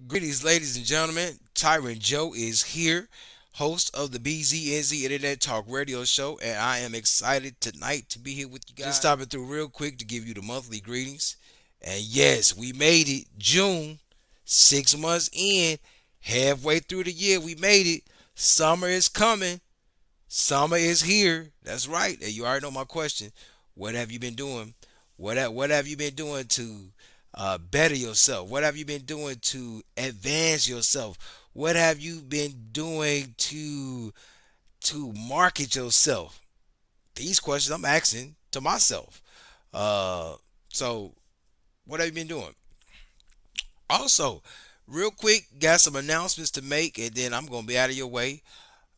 Greetings, ladies and gentlemen. Tyron Joe is here, host of the BZNZ Internet Talk Radio Show, and I am excited tonight to be here with you guys. Just stopping through real quick to give you the monthly greetings. And yes, we made it. June, 6 months in, halfway through the year, we made it. Summer is coming. Summer is here. That's right. And you already know my question. What have you been doing? What have you been doing to better yourself? What have you been doing to advance yourself? What have you been doing to market yourself? These questions I'm asking to myself. So what have you been doing? Also, real quick, got some announcements to make, and then I'm gonna be out of your way.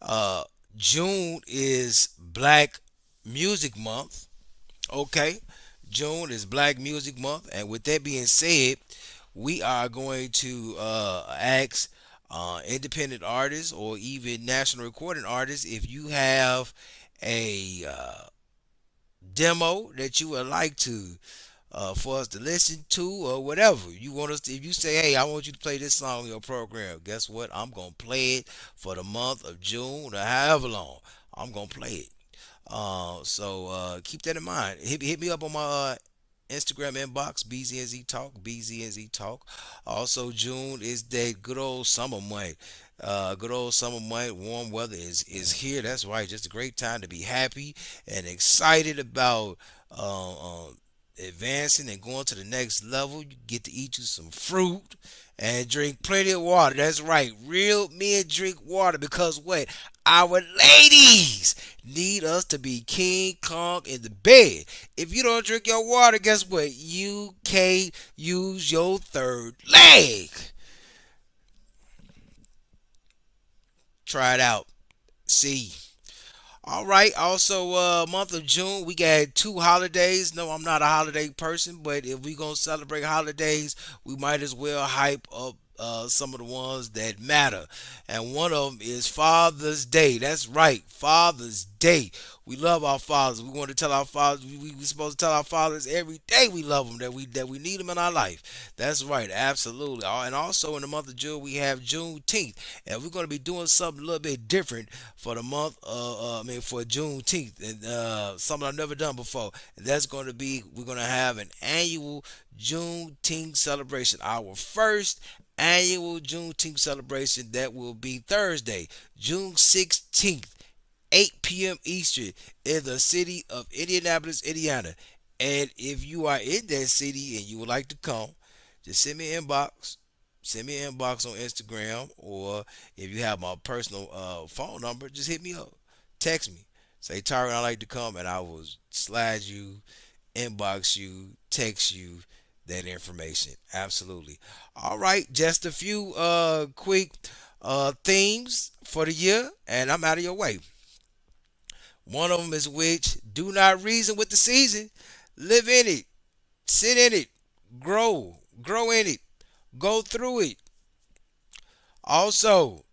Uh, June is Black Music Month. Okay, June is Black Music Month, and with that being said, we are going to ask independent artists or even national recording artists if you have a demo that you would like to for us to listen to or whatever you want us to. If you say, hey, I want you to play this song in your program, guess what? I'm gonna play it for the month of June or however long. I'm gonna play it. So keep that in mind. Hit me up on my Instagram inbox, BZNZ Talk, BZNZ Talk. Also, June is that good old summer month. Good old summer month, warm weather is here. That's right. Just a great time to be happy and excited about advancing and going to the next level. You get to eat you some fruit and drink plenty of water. That's right. Real men drink water because what? Our ladies need us to be King Kong in the bed. If you don't drink your water, guess what? You can't use your third leg. Try it out. See. All right. Also, month of June, we got two holidays. No, I'm not a holiday person, but if we gonna celebrate holidays, we might as well hype up some of the ones that matter. And one of them is Father's Day. That's right, Father's Day. We love our fathers. We want to tell our fathers. We supposed to tell our fathers every day we love them. That we need them in our life. That's right, absolutely. And also in the month of June, we have Juneteenth, and we're going to be doing something a little bit different for the month. For Juneteenth, and something I've never done before. And that's going to be we're going to have an annual Juneteenth celebration. Our first annual Juneteenth celebration that will be Thursday, June 16th, 8 p.m. Eastern in the city of Indianapolis, Indiana. And if you are in that city and you would like to come, just send me an inbox. Send me an inbox on Instagram, or if you have my personal phone number, just hit me up. Text me. Say, Tyron, I'd like to come, and I will slide you, inbox you, text you that information. Absolutely. All right, just a few quick themes for the year, and I'm out of your way. One of them is which do not reason with the season. Live in it. Sit in it. Grow. Grow in it. Go through it. Also,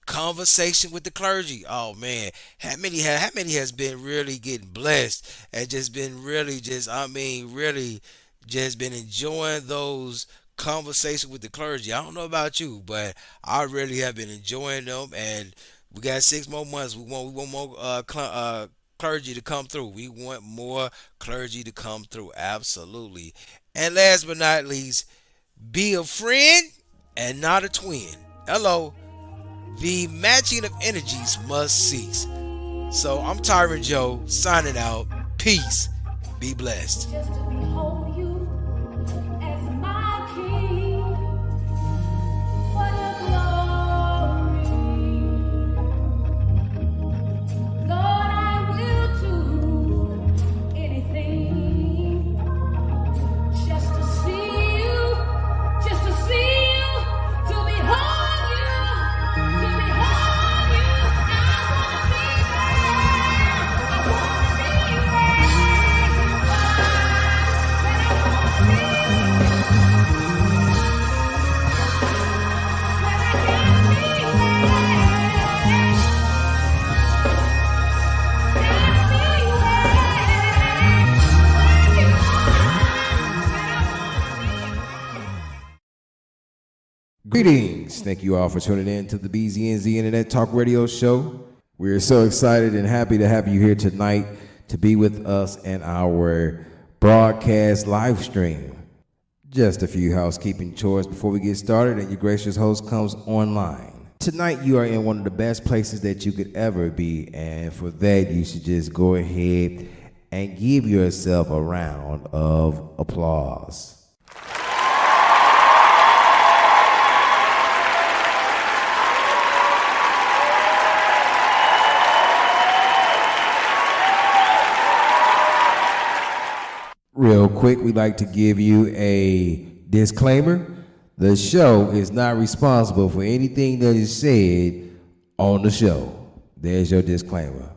conversation with the clergy. Oh man, how many has been really getting blessed and just been really just really just been enjoying those conversations with the clergy. I don't know about you, but I really have been enjoying them, and we got 6 more months. We want more clergy to come through. We want more clergy to come through. Absolutely. And last but not least, be a friend and not a twin. Hello. The matching of energies must cease. So I'm Tyron Joe signing out. Peace. Be blessed. Just to behold you as my king. What a glory. Lord, I will do anything just to see you, just to see you, to behold you, to behold you. I wanna be there. I wanna be there. Greetings. Thank you all for tuning in to the BZNZ Internet Talk Radio Show. We are so excited and happy to have you here tonight to be with us in our broadcast live stream. Just a few housekeeping chores before we get started and your gracious host comes online. Tonight you are in one of the best places that you could ever be, and for that you should just go ahead and give yourself a round of applause. Real quick, we'd like to give you a disclaimer. The show is not responsible for anything that is said on the show. There's your disclaimer.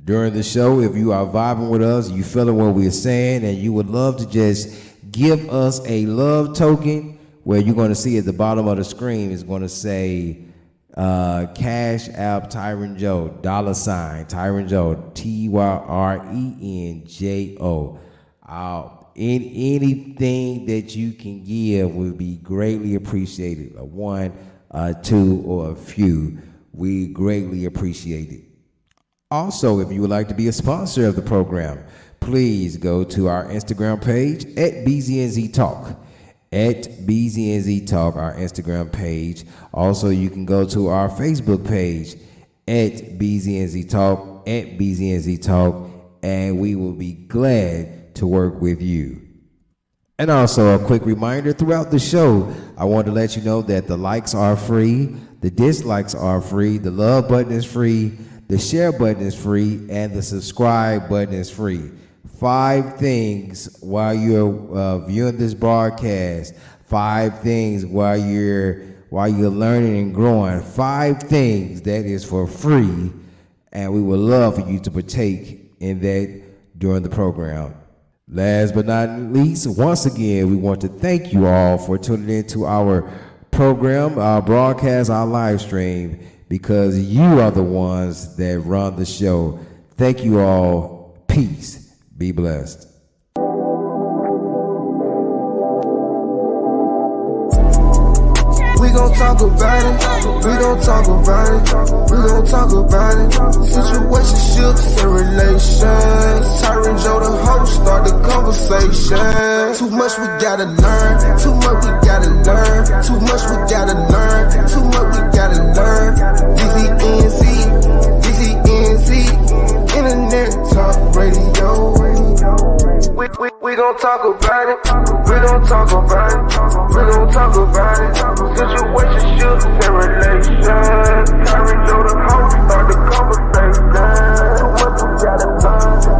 During the show, if you are vibing with us, you feeling what we're saying, and you would love to just give us a love token, where you're going to see at the bottom of the screen is going to say Cash App Tyron Joe, $ Tyron Joe, TYRENJO. Anything that you can give would be greatly appreciated. A one, a two, or a few. We greatly appreciate it. Also, if you would like to be a sponsor of the program, please go to our Instagram page at BZNZ Talk. At BZNZ Talk, our Instagram page. Also, you can go to our Facebook page at BZNZ Talk, at BZNZ Talk, and we will be glad to work with you. And also, a quick reminder throughout the show, I want to let you know that the likes are free, the dislikes are free, the love button is free, the share button is free, and the subscribe button is free. 5 things while you're viewing this broadcast. 5 things while you're learning and growing. 5 things that is for free, and we would love for you to partake in that during the program. Last but not least, once again, we want to thank you all for tuning in to our program, our broadcast, our live stream, because you are the ones that run the show. Thank you all. Peace. Be blessed. We gon' talk about it, we gon' talk about it, we gon' talk about it. Situationships and relations. Tyron Joe the host, start the conversation. Too much we gotta learn, too much we gotta learn, too much we gotta learn, too much we gotta learn. BZNZ, Internet Talk Radio. We gon' talk about it, we gon' talk about it, we gon' talk about it. Situationships and relations. Tyron Joe the host, start the conversation. Too much we gotta learn, too much we gotta learn, too much we gotta learn.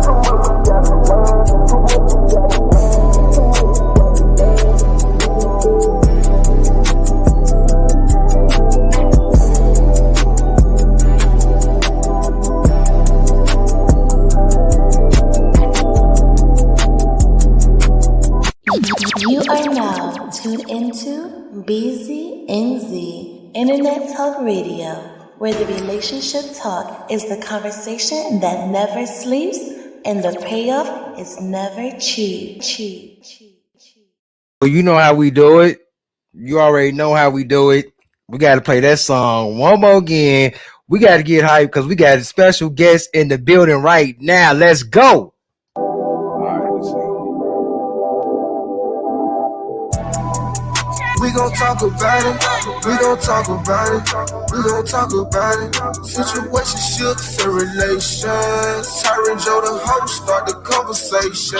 You are now tuned into BZNZ Internet Talk Radio, where the relationship talk is the conversation that never sleeps and the payoff is never cheap. Well, you know how we do it. You already know how we do it. We got to play that song one more again. We got to get hyped because we got a special guest in the building right now. Let's go. We gon' talk about it, we gon' talk about it, we gon' talk about it. Situationships and relations. Tyron Joe the host, start the conversation.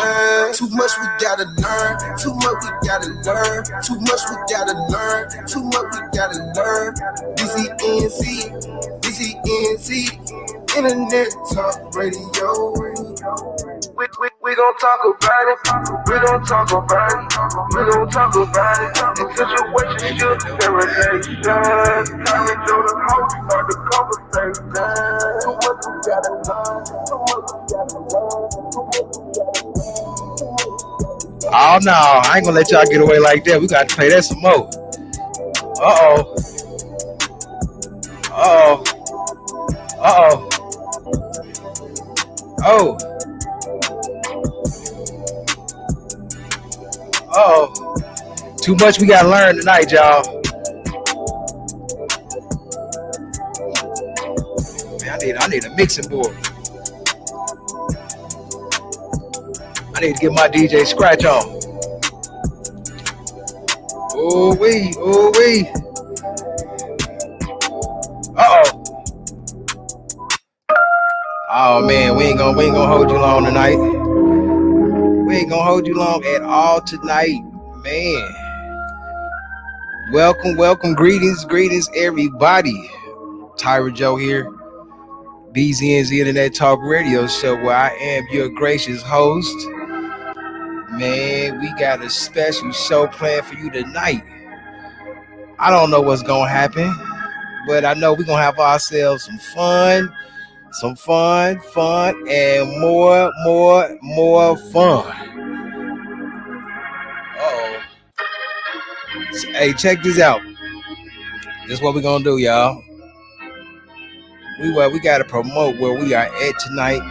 Too much we gotta learn, too much we gotta learn, too much we gotta learn, too much we gotta learn. BZNZ, Internet Talk Radio. We gon' talk about it, we gon' talk about it, we gon' talk about it. Situationships and relations. Tyron Joe the host, start the conversation. Too much we gotta learn, too much we gotta learn, too much we gotta learn. Oh no, I ain't gonna let y'all get away like that. We got to play that some more. Too much we gotta learn tonight, y'all. Man, I need a mixing board. I need to get my DJ scratch on. Ooh wee. Uh-oh. Oh man, we ain't gonna hold you long tonight. We ain't gonna hold you long at all tonight, man. Welcome, greetings, everybody. Tyra Joe here, BZNZ Internet Talk Radio Show, where I am your gracious host. Man, we got a special show planned for you tonight. I don't know what's gonna happen, but I know we're gonna have ourselves some fun, and more fun. Uh-oh. Hey, check this out. This is what we're gonna do, y'all. We gotta promote where we are at tonight.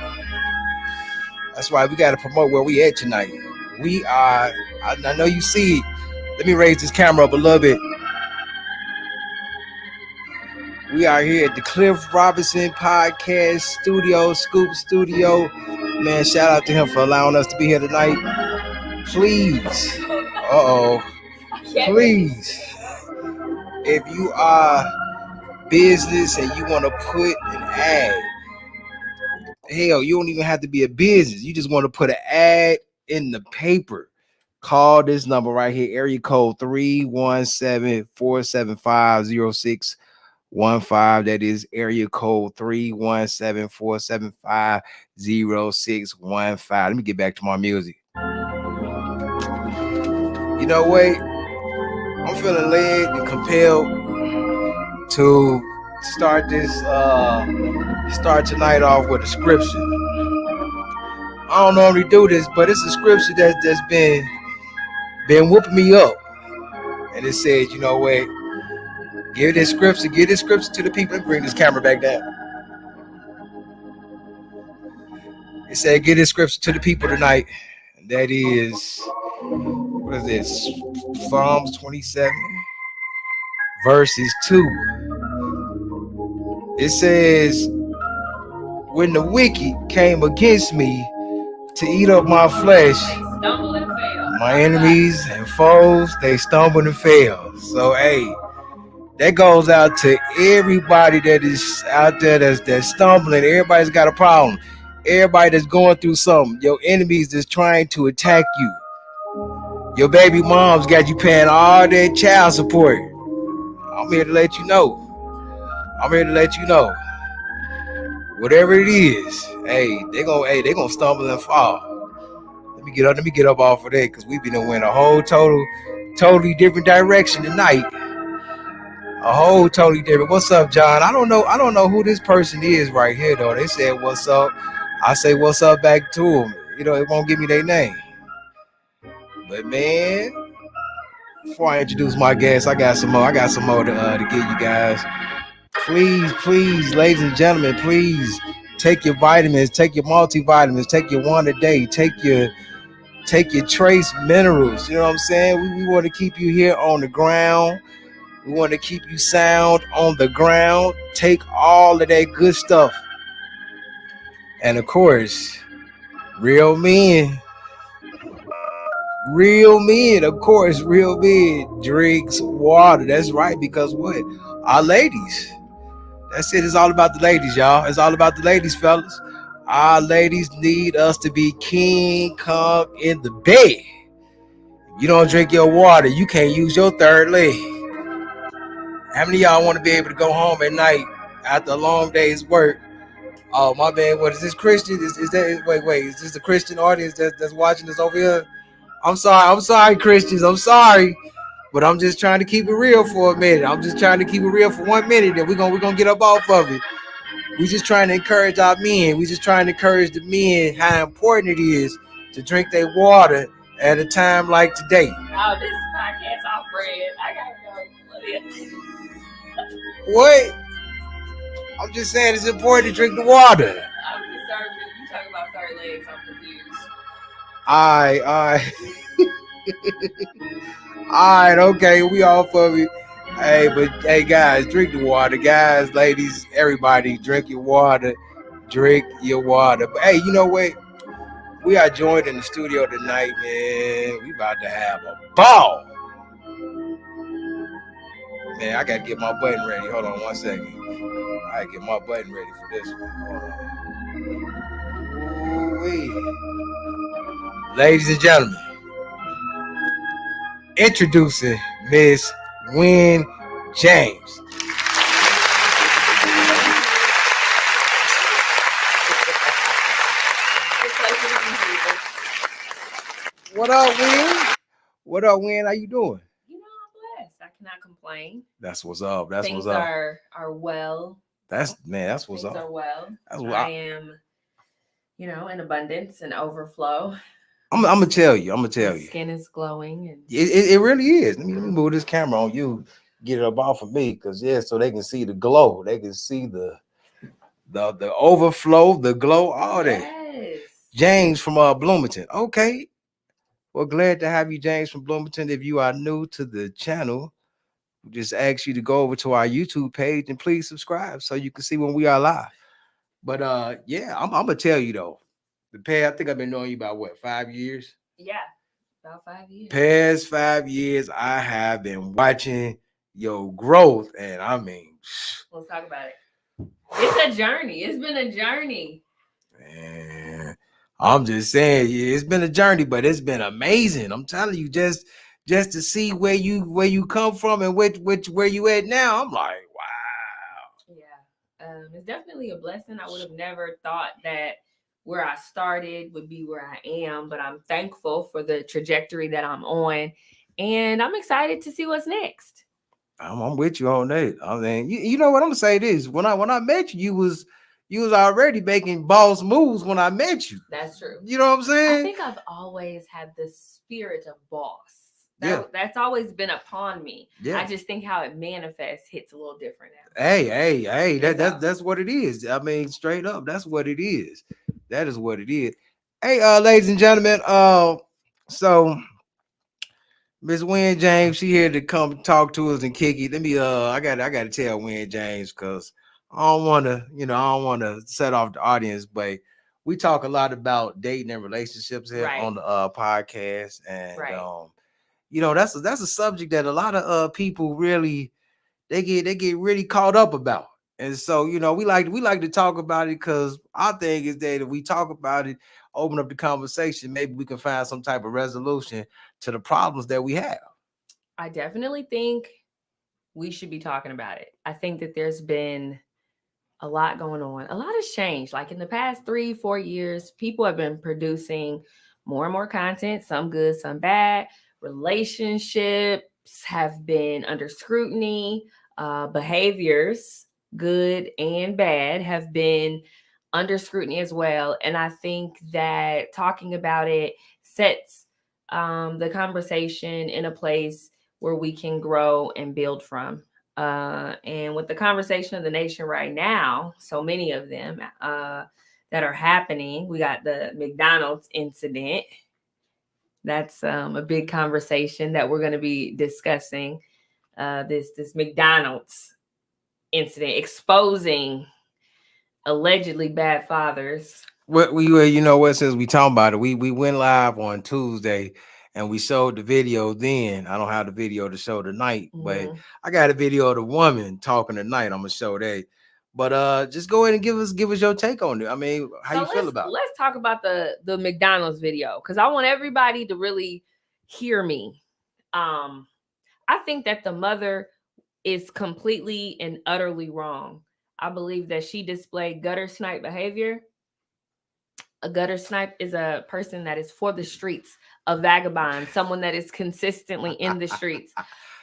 That's right, we gotta promote where we at tonight. We are, I know you see it. Let me raise this camera up a little bit. We are here at the Cliff Robinson Podcast Studio, Scoop Studio. Man, shout out to him for allowing us to be here tonight. Please, please, if you are business and you want to put an ad, hell, you don't even have to be a business. You just want to put an ad in the paper. Call this number right here, area code 317-475-0615. That is area code 317-475-0615. Let me get back to my music. You know what? I'm feeling led and compelled to start tonight off with a scripture. I don't normally do this, but it's a scripture that's been whooping me up. And it says, you know what? Give this scripture to the people, and bring this camera back down. It said, give this scripture to the people tonight. And that is, what is this? Psalms 27, verses 2. It says, when the wicked came against me to eat up my flesh, my enemies and foes, they stumbled and fell. So, hey, that goes out to everybody that is out there that's stumbling. Everybody's got a problem. Everybody that's going through something. Your enemies that's trying to attack you. Your baby mom's got you paying all that child support. I'm here to let you know. Whatever it is, hey, they gonna stumble and fall. Let me get up off of that, because we've been in a whole totally different direction tonight. A whole totally different. What's up, John? I don't know who this person is right here, though. They said what's up. I say what's up back to them. You know, it won't give me their name. But man, before I introduce my guests, I got some more to give you guys. Please, ladies and gentlemen, please take your vitamins, take your multivitamins, take your one a day, take your trace minerals. You know what I'm saying? We want to keep you here on the ground. We want to keep you sound on the ground. Take all of that good stuff. And of course, real men, of course, real men drinks water. That's right, because what? Our ladies. That's it. It's all about the ladies, y'all. It's all about the ladies, fellas. Our ladies need us to be King Kong in the bed. You don't drink your water, you can't use your third leg. How many of y'all want to be able to go home at night after a long day's work? Oh, my man, what is this, Christian? Is that wait, is this the Christian audience that's watching this over here? I'm sorry, Christians. I'm sorry. But I'm just trying to keep it real for a minute. I'm just trying to keep it real for 1 minute, and we're gonna get up off of it. We just trying to encourage our men. We just trying to encourage the men how important it is to drink their water at a time like today. Oh, this podcast off bread. I gotta go. What? I'm just saying it's important to drink the water. I'm concerned with you talking about third legs. I'm confused. All right. right, okay, we off of it. Hey, but hey, guys, drink the water, guys, ladies, everybody, drink your water. Drink your water. But hey, you know what? We are joined in the studio tonight, man. We about to have a ball. Man, I gotta get my button ready. Hold on 1 second. I gotta get my button ready for this one. Hold on. Ooh-wee. Ladies and gentlemen, introducing Miss Wynn James. What up, Wynn? What up, Wynn? How you doing? You know, I'm blessed. I cannot complain. That's what's up. That's Things what's up. are well. That's what's Things up. are well. That's what I am, in abundance and overflow. I'm gonna tell you. My you. skin is glowing and It really is. Let me move this camera on you. Get it up off of me, cause so they can see the glow. They can see the overflow, the glow, all that. yes. James from Bloomington. Okay. Well, glad to have you, James from Bloomington. If you are new to the channel, we just ask you to go over to our YouTube page and please subscribe so you can see when we are live. But yeah, I'm gonna tell you though, I think I've been knowing you about 5 years? Yeah. About 5 years. Past 5 years, I have been watching your growth, and I mean, Let's talk about it. It's a journey. It's been a journey. man, I'm just saying, yeah, it's been a journey, but it's been amazing. I'm telling you, just to see where you come from and where you at now, I'm like, wow. Yeah. It's definitely a blessing. I would have never thought that where I started would be where I am, but I'm thankful for the trajectory that I'm on, and I'm excited to see what's next. I'm with you on that. I mean, you know what I'm gonna say this. When I met you, you was already making boss moves when I met you. That's true. You know what I'm saying? I think I've always had the spirit of boss. Yeah. That's always been upon me. Yeah. I just think how it manifests hits a little different now. Hey, that's what it is. I mean, straight up, that's what it is. That is what it is. Hey, ladies and gentlemen, so Miss Wynn James, she here to come talk to us and kick it. Let me I gotta tell Wynn James, because I don't wanna set off the audience, but we talk a lot about dating and relationships here Right. on the podcast. And Right. that's a subject that a lot of people really they get really caught up about. And so, we like to talk about it, because our thing is that if we talk about it, open up the conversation, maybe we can find some type of resolution to the problems that we have. I definitely think we should be talking about it. I think that there's been a lot going on. A lot has changed. Like in the past 3-4 years, people have been producing more and more content, some good, some bad. Relationships have been under scrutiny. Behaviors, good and bad, have been under scrutiny as well. And I think that talking about it sets the conversation in a place where we can grow and build from. And with the conversation of the nation right now, so many of them that are happening, we got the McDonald's incident. That's a big conversation that we're going to be discussing. This McDonald's incident exposing allegedly bad fathers. What since we talking about it, we went live on Tuesday and we showed the video then. I don't have the video to show tonight, but I got a video of the woman talking tonight. I'm gonna show that. But just go ahead and give us your take on it. I mean, how you feel about it? Let's talk about the McDonald's video, because I want everybody to really hear me. I think that the mother is completely and utterly wrong. I believe that she displayed gutter snipe behavior. A gutter snipe is a person that is for the streets, a vagabond, someone that is consistently in the streets.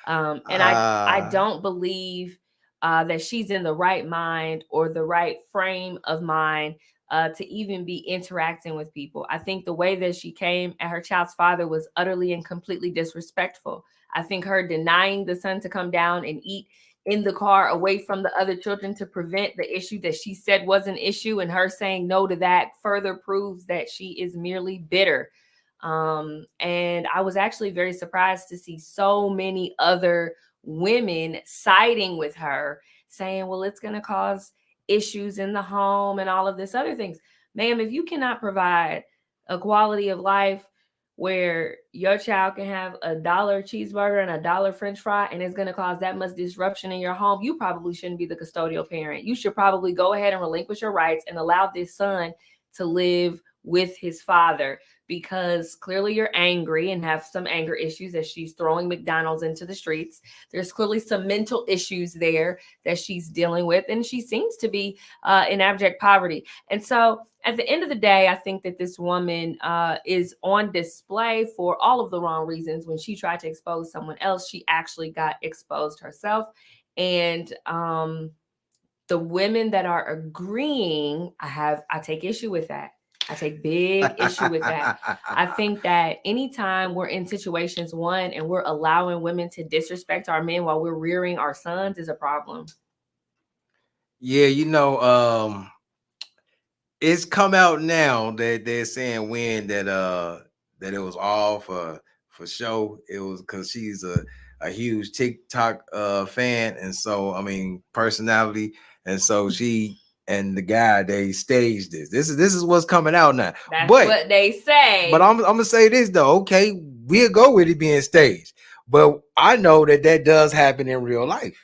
And I don't believe that she's in the right mind or the right frame of mind to even be interacting with people. I think the way that she came at her child's father was utterly and completely disrespectful. I think her denying the son to come down and eat in the car away from the other children to prevent the issue that she said was an issue, and her saying no to that further proves that she is merely bitter. And I was actually very surprised to see so many other women siding with her, saying, well, it's going to cause issues in the home and all of this other things. Ma'am, if you cannot provide a quality of life where your child can have $1 cheeseburger and $1 French fry, and it's going to cause that much disruption in your home, you probably shouldn't be the custodial parent. You should probably go ahead and relinquish your rights and allow this son to live with his father, because clearly you're angry and have some anger issues as she's throwing McDonald's into the streets. There's clearly some mental issues there that she's dealing with, and she seems to be in abject poverty. And so at the end of the day, I think that this woman is on display for all of the wrong reasons. When she tried to expose someone else, she actually got exposed herself. And the women that are agreeing, I take issue with that. I take big issue with that. I think that anytime we're in situations, one, and we're allowing women to disrespect our men while we're rearing our sons is a problem. Yeah, it's come out now that they're saying that it was all for show. It was because she's a huge TikTok fan, and so personality, and so she and the guy, they staged this. This is what's coming out now. That's what they say. But I'm gonna say this though. Okay, we'll go with it being staged, but I know that does happen in real life.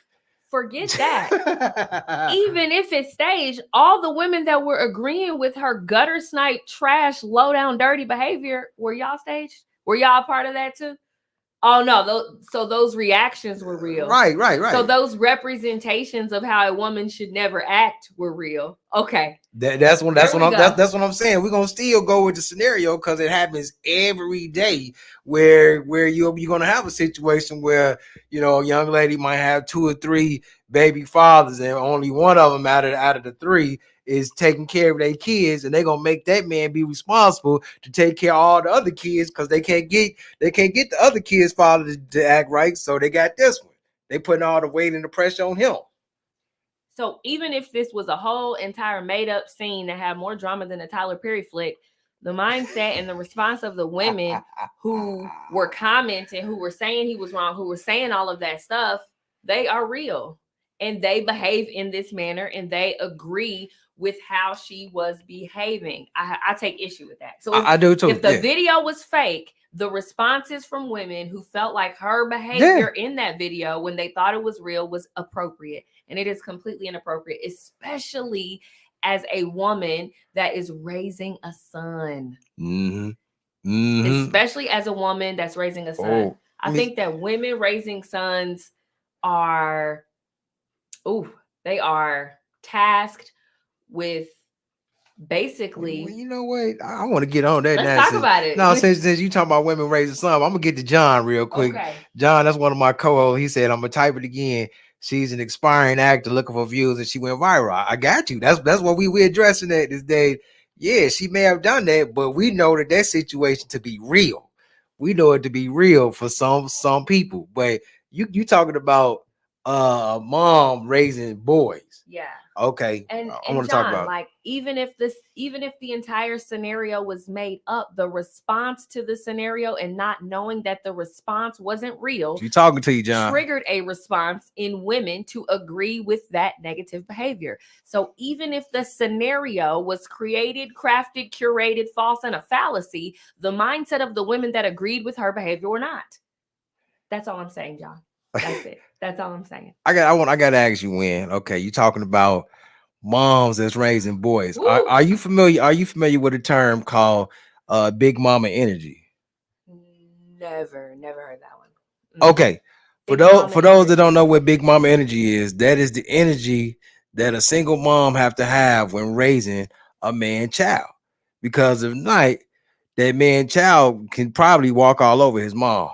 Forget that. Even if it's staged, all the women that were agreeing with her gutter snipe, trash, low down, dirty behavior, were y'all staged? Were y'all a part of that too? Oh no, so those reactions were real. Right. So those representations of how a woman should never act were real. Okay. That's what I'm saying. We're gonna still go with the scenario because it happens every day where you're gonna have a situation where a young lady might have 2 or 3 baby fathers, and only one of them out of the 3 is taking care of their kids, and they're gonna make that man be responsible to take care of all the other kids because they can't get the other kids' father to act right. So they got this one. They putting all the weight and the pressure on him. So even if this was a whole entire made up scene that had more drama than a Tyler Perry flick, the mindset and the response of the women who were commenting, who were saying he was wrong, who were saying all of that stuff, they are real, and they behave in this manner, and they agree with how she was behaving. I take issue with that. So I do too. If the video was fake, the responses from women who felt like her behavior in that video when they thought it was real was appropriate. And it is completely inappropriate, especially as a woman that is raising a son. Especially as a woman that's raising a son. I think that women raising sons are tasked with basically. Well, you know what? I want to get on that. Let's talk about it. No, since you talking about women raising son, I'm gonna get to John real quick. Okay. John, that's one of my co-hosts. He said, I'm gonna type it again. She's an expiring actor looking for views, and she went viral. I got you. That's what we're addressing at this day. Yeah, she may have done that, but we know that situation to be real. We know it to be real for some people. But you talking about mom raising boys. Yeah. Okay. And I want to talk about, like, even if the entire scenario was made up, the response to the scenario and not knowing that the response wasn't real, you talking to you, John, triggered a response in women to agree with that negative behavior. So even if the scenario was created, crafted, curated, false, and a fallacy, the mindset of the women that agreed with her behavior were not. That's all I'm saying, John. That's it. That's all I'm saying. I gotta ask you, when you talking about moms that's raising boys. Are you familiar with a term called big mama energy? Never heard that one. Okay. For those that don't know what big mama energy is, that is the energy that a single mom have to have when raising a man child. Because if not, that man child can probably walk all over his mom.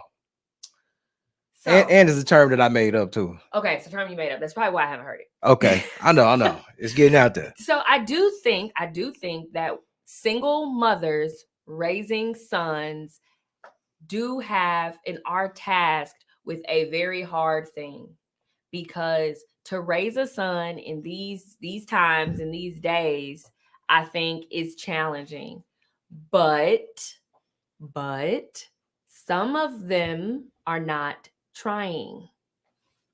So, and it's a term that I made up too. Okay, it's a term you made up. That's probably why I haven't heard it. Okay, I know. It's getting out there. So I do think that single mothers raising sons do have and are tasked with a very hard thing, because to raise a son in these times, in these days, I think is challenging. But but some of them are not trying.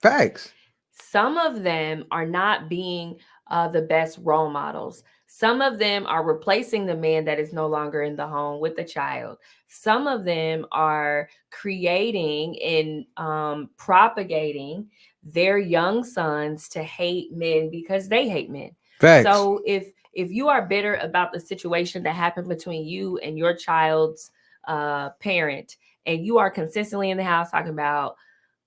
Facts. Some of them are not being the best role models. Some of them are replacing the man that is no longer in the home with a child. Some of them are creating and propagating their young sons to hate men because they hate men. Facts. So if you are bitter about the situation that happened between you and your child's parent, and you are consistently in the house talking about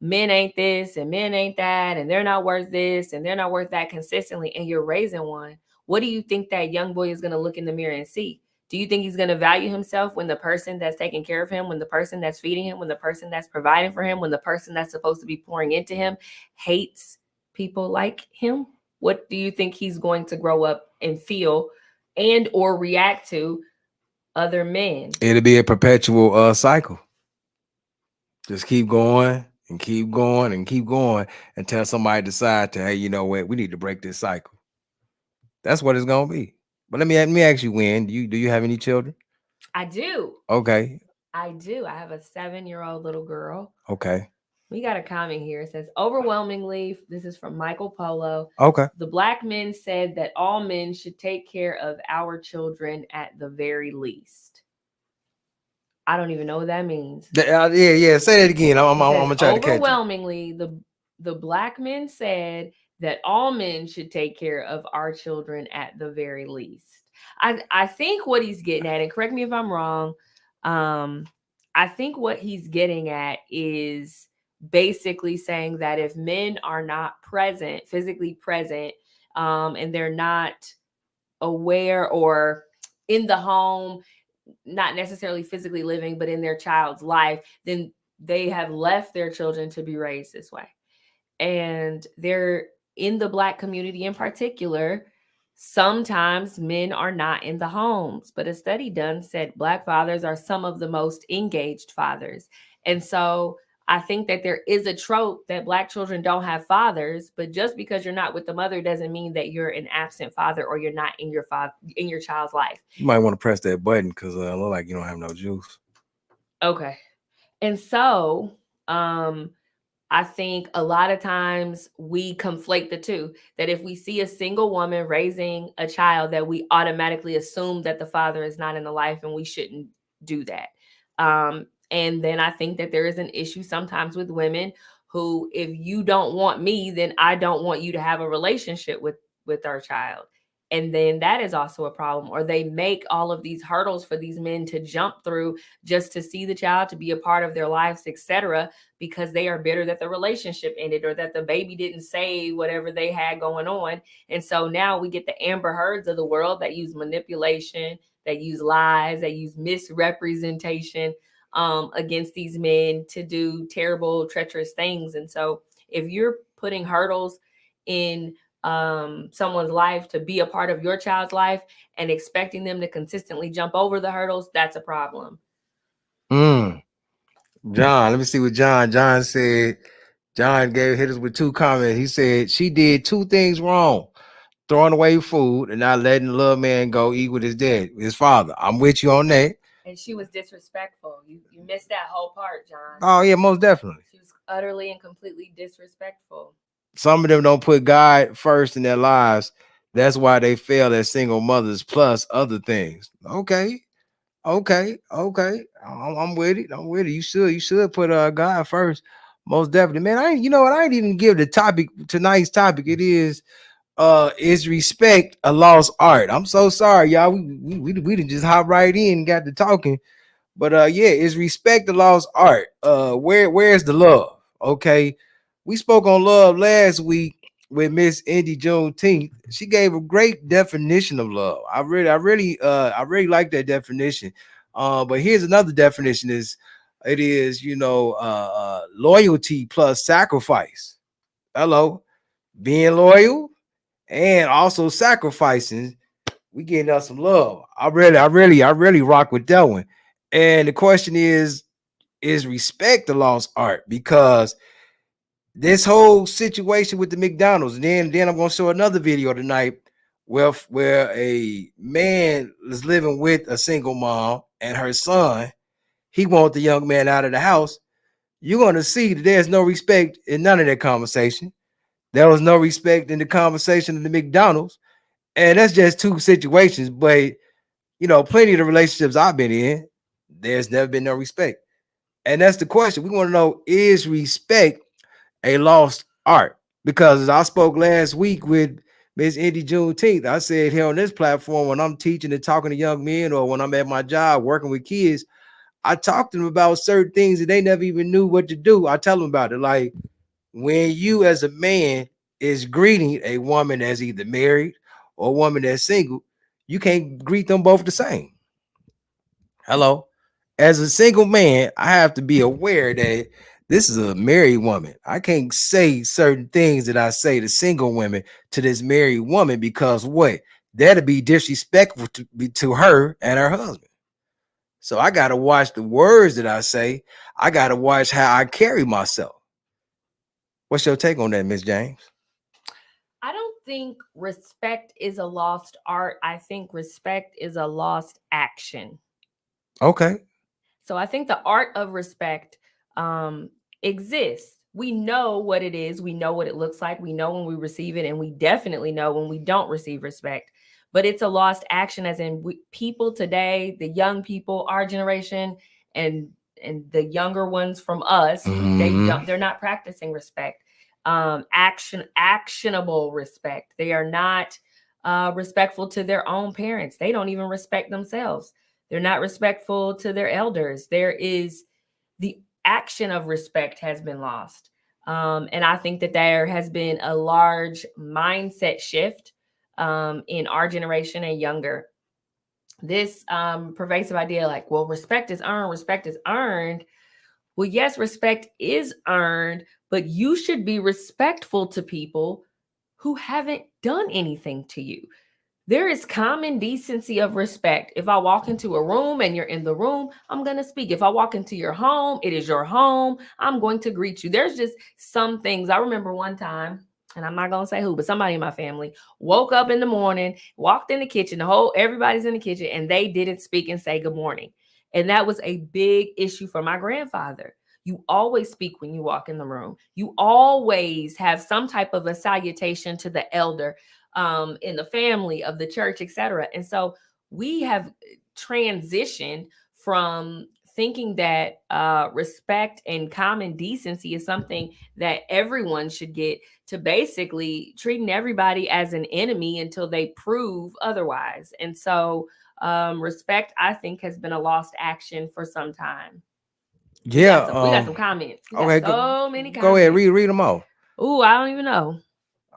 men ain't this and men ain't that, and they're not worth this and they're not worth that consistently, and you're raising one, what do you think that young boy is going to look in the mirror and see? Do you think he's going to value himself when the person that's taking care of him, when the person that's feeding him, when the person that's providing for him, when the person that's supposed to be pouring into him hates people like him? What do you think he's going to grow up and feel and or react to other men? It'll be a perpetual cycle. Just keep going and keep going and keep going until somebody decide to, hey, you know what, we need to break this cycle. That's what it's gonna be. But let me ask you, Wynn, do you have any children? I do. Okay. I do. I have a 7-year-old little girl. Okay. We got a comment here. It says, overwhelmingly, this is from Michael Polo. Okay. The black men said that all men should take care of our children at the very least. I don't even know what that means. Yeah. Say that again. I'm gonna try to catch it. Overwhelmingly, the black men said that all men should take care of our children at the very least. I think what he's getting at, and correct me if I'm wrong, I think what he's getting at is basically saying that if men are not present, physically present, and they're not aware or in the home, not necessarily physically living, but in their child's life, then they have left their children to be raised this way. And they're in the black community in particular, sometimes men are not in the homes, but a study done said black fathers are some of the most engaged fathers. And so I think that there is a trope that black children don't have fathers, but just because you're not with the mother doesn't mean that you're an absent father or you're not in your child's life. You might want to press that button because it look like you don't have no juice. Okay. And so I think a lot of times we conflate the two, that if we see a single woman raising a child, that we automatically assume that the father is not in the life, and we shouldn't do that. And then I think that there is an issue sometimes with women who, if you don't want me, then I don't want you to have a relationship with our child. And then that is also a problem. Or they make all of these hurdles for these men to jump through just to see the child, to be a part of their lives, etc., because they are bitter that the relationship ended or that the baby didn't say whatever they had going on. And so now we get the Amber Heards of the world that use manipulation, that use lies, that use misrepresentation against these men to do terrible, treacherous things. And so if you're putting hurdles in someone's life to be a part of your child's life and expecting them to consistently jump over the hurdles, that's a problem. John, let me see what John said. John hit us with 2 comments. He said she did 2 things wrong: throwing away food and not letting the little man go eat with his father. I'm with you on that. And she was disrespectful. You missed that whole part, John. Oh yeah, most definitely. She was utterly and completely disrespectful. Some of them don't put God first in their lives. That's why they fail as single mothers, plus other things. Okay. I'm with it. You should put God first. Most definitely, man. I ain't even give the topic, tonight's topic. It is respect a lost art? I'm so sorry, y'all. We didn't just hop right in and got to talking. But yeah, is respect a lost art? Where's the love? Okay. We spoke on love last week with Miss Indy Juneteenth. She gave a great definition of love. I really like that definition. But here's another definition: it is loyalty plus sacrifice. Hello, being loyal and also sacrificing. We getting us some love. I really rock with that one. And the question is respect the lost art? Because this whole situation with the McDonald's, and then I'm gonna show another video tonight where a man is living with a single mom and her son, he want the young man out of the house, you're going to see that there's no respect in none of that conversation. There was no respect in the conversation of the McDonald's. And that's just two situations. But, plenty of the relationships I've been in, there's never been no respect. And that's the question. We want to know, is respect a lost art? Because as I spoke last week with Miss Indy Juneteenth, I said here on this platform, when I'm teaching and talking to young men, or when I'm at my job working with kids, I talk to them about certain things that they never even knew what to do. I tell them about it. Like, when you as a man is greeting a woman that's either married or a woman that's single, you can't greet them both the same. Hello. As a single man, I have to be aware that this is a married woman. I can't say certain things that I say to single women to this married woman, because what? That'd be disrespectful to her and her husband. So I got to watch the words that I say. I got to watch how I carry myself. What's your take on that, Miss James? I don't think respect is a lost art. I think respect is a lost action. Okay. So I think the art of respect exists. We know what it is. We know what it looks like. We know when we receive it, and we definitely know when we don't receive respect. But it's a lost action, as in people today, the young people, our generation, and the younger ones from us, they're not practicing respect. Actionable respect. They are not respectful to their own parents. They don't even respect themselves. They're not respectful to their elders. There is the action of respect has been lost. And I think that there has been a large mindset shift in our generation and younger. This pervasive idea like, well, respect is earned, respect is earned. Well, yes, respect is earned, but you should be respectful to people who haven't done anything to you. There is common decency of respect. If I walk into a room and you're in the room, I'm going to speak. If I walk into your home, it is your home. I'm going to greet you. There's just some things. I remember one time, and I'm not going to say who, but somebody in my family woke up in the morning, walked in the kitchen, everybody's in the kitchen, and they didn't speak and say good morning. And that was a big issue for my grandfather. You always speak when you walk in the room. You always have some type of a salutation to the elder in the family, of the church, etc. And so we have transitioned from thinking that respect and common decency is something that everyone should get, to basically treating everybody as an enemy until they prove otherwise. And so respect, I think, has been a lost action for some time. Yeah. We got some comments. Okay. So many comments. Go ahead. Read them all. Ooh, I don't even know.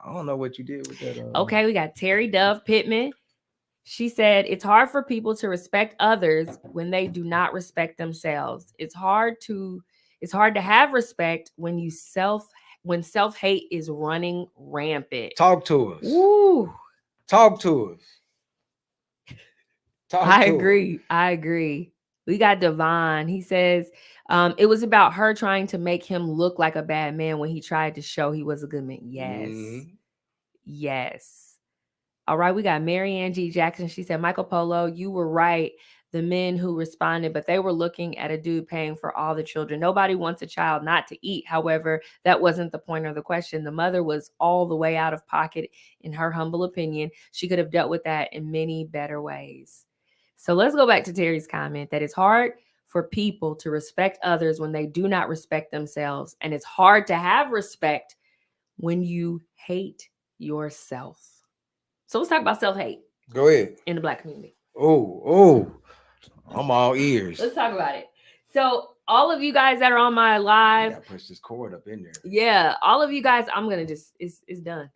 I don't know what you did with that. Okay, we got Terry Dove Pittman. She said, it's hard for people to respect others when they do not respect themselves. It's hard to have respect when self-hate is running rampant. Talk to us. Ooh. Talk to us. I agree. We got Devon. He says, it was about her trying to make him look like a bad man when he tried to show he was a good man. Yes. Mm-hmm. Yes. All right. We got Mary Ann G. Jackson. She said, Michael Polo, you were right. The men who responded, but they were looking at a dude paying for all the children. Nobody wants a child not to eat. However, that wasn't the point of the question. The mother was all the way out of pocket, in her humble opinion. She could have dealt with that in many better ways. So let's go back to Terry's comment that it's hard for people to respect others when they do not respect themselves. And it's hard to have respect when you hate yourself. So let's talk about self-hate. Go ahead. In the Black community. Oh, I'm all ears. Let's talk about it. So all of you guys that are on my live. Push this cord up in there. Yeah, all of you guys, I'm going to just, it's done.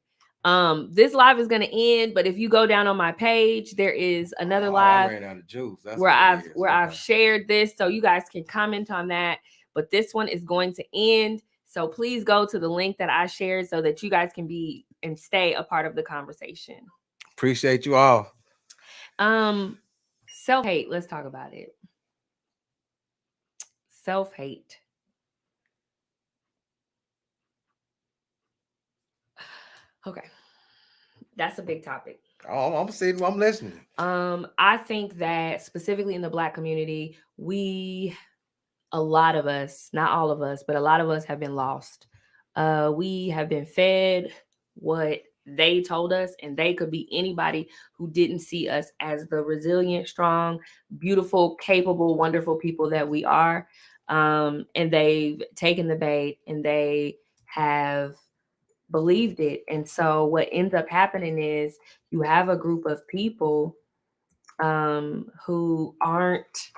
This live is going to end, but if you go down on my page, there is another live I ran out of juice. That's where I've shared this, so you guys can comment on that. But this one is going to end, so please go to the link that I shared so that you guys can be and stay a part of the conversation. Appreciate you all. Self-hate. Let's talk about it. Self-hate. Okay. That's a big topic. Oh, I'm listening. I think that specifically in the Black community, we a lot of us, not all of us, but a lot of us have been lost. We have been fed what they told us, and they could be anybody who didn't see us as the resilient, strong, beautiful, capable, wonderful people that we are. And they've taken the bait and they have believed it. And so what ends up happening is you have a group of people who aren't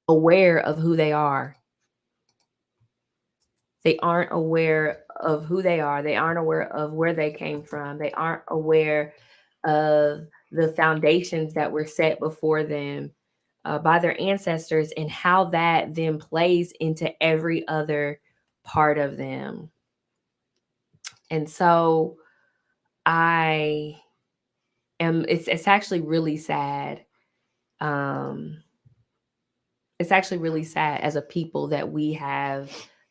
aware of who they are. They aren't aware of who they are. They aren't aware of where they came from. They aren't aware of the foundations that were set before them by their ancestors and how that then plays into every other part of them. And so it's actually really sad. It's actually really sad as a people that we have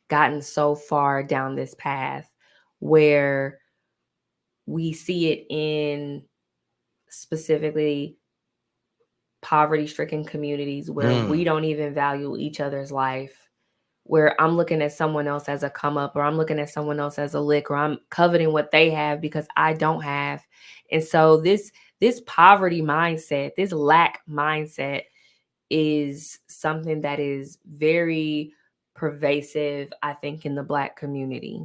gotten so far down this path where we see it in specifically poverty-stricken communities where we don't even value each other's life, where I'm looking at someone else as a come up, or I'm looking at someone else as a lick, or I'm coveting what they have because I don't have. And so this poverty mindset, this lack mindset is something that is very pervasive, I think, in the Black community.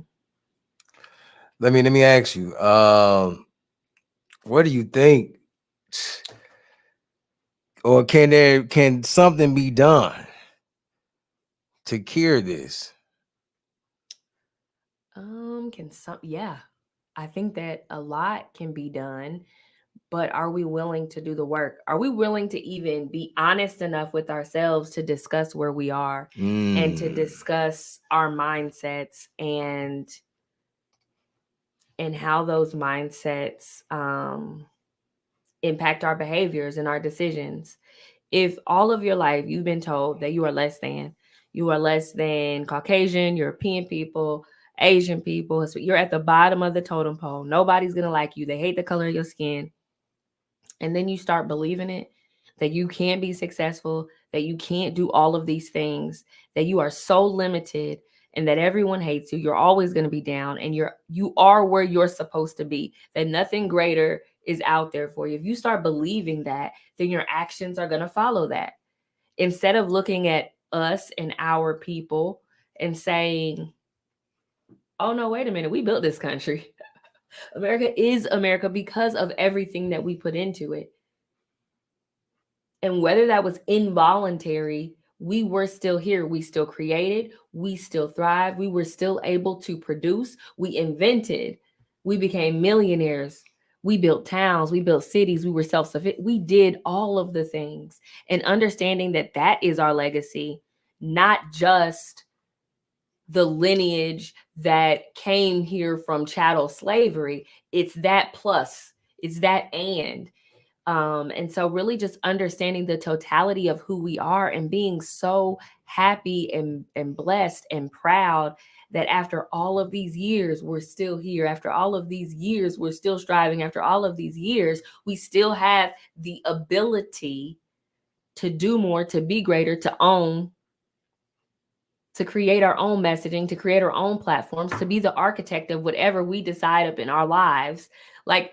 Let me ask you, what do you think, or can something be done to cure this? Yeah, I think that a lot can be done, but are we willing to do the work? Are we willing to even be honest enough with ourselves to discuss where we are and to discuss our mindsets and how those mindsets impact our behaviors and our decisions? If all of your life you've been told that you are less than Caucasian, European people, Asian people, you're at the bottom of the totem pole, nobody's going to like you, they hate the color of your skin, and then you start believing it, that you can't be successful, that you can't do all of these things, that you are so limited, and that everyone hates you, you're always going to be down, and you are where you're supposed to be, that nothing greater is out there for you. If you start believing that, then your actions are going to follow that. Instead of looking at us and our people and saying, oh no, wait a minute, we built this country. America is America because of everything that we put into it. And whether that was involuntary, we were still here. We still created. We still thrived. We were still able to produce. We invented. We became millionaires. We built towns. We built cities. We were self-sufficient. We did all of the things. And understanding that that is our legacy, not just the lineage that came here from chattel slavery. It's that plus. It's that and. And so really just understanding the totality of who we are and being so happy and blessed and proud that after all of these years, we're still here. After all of these years, we're still striving. After all of these years, we still have the ability to do more, to be greater, to own, to create our own messaging, to create our own platforms, to be the architect of whatever we decide up in our lives. Like,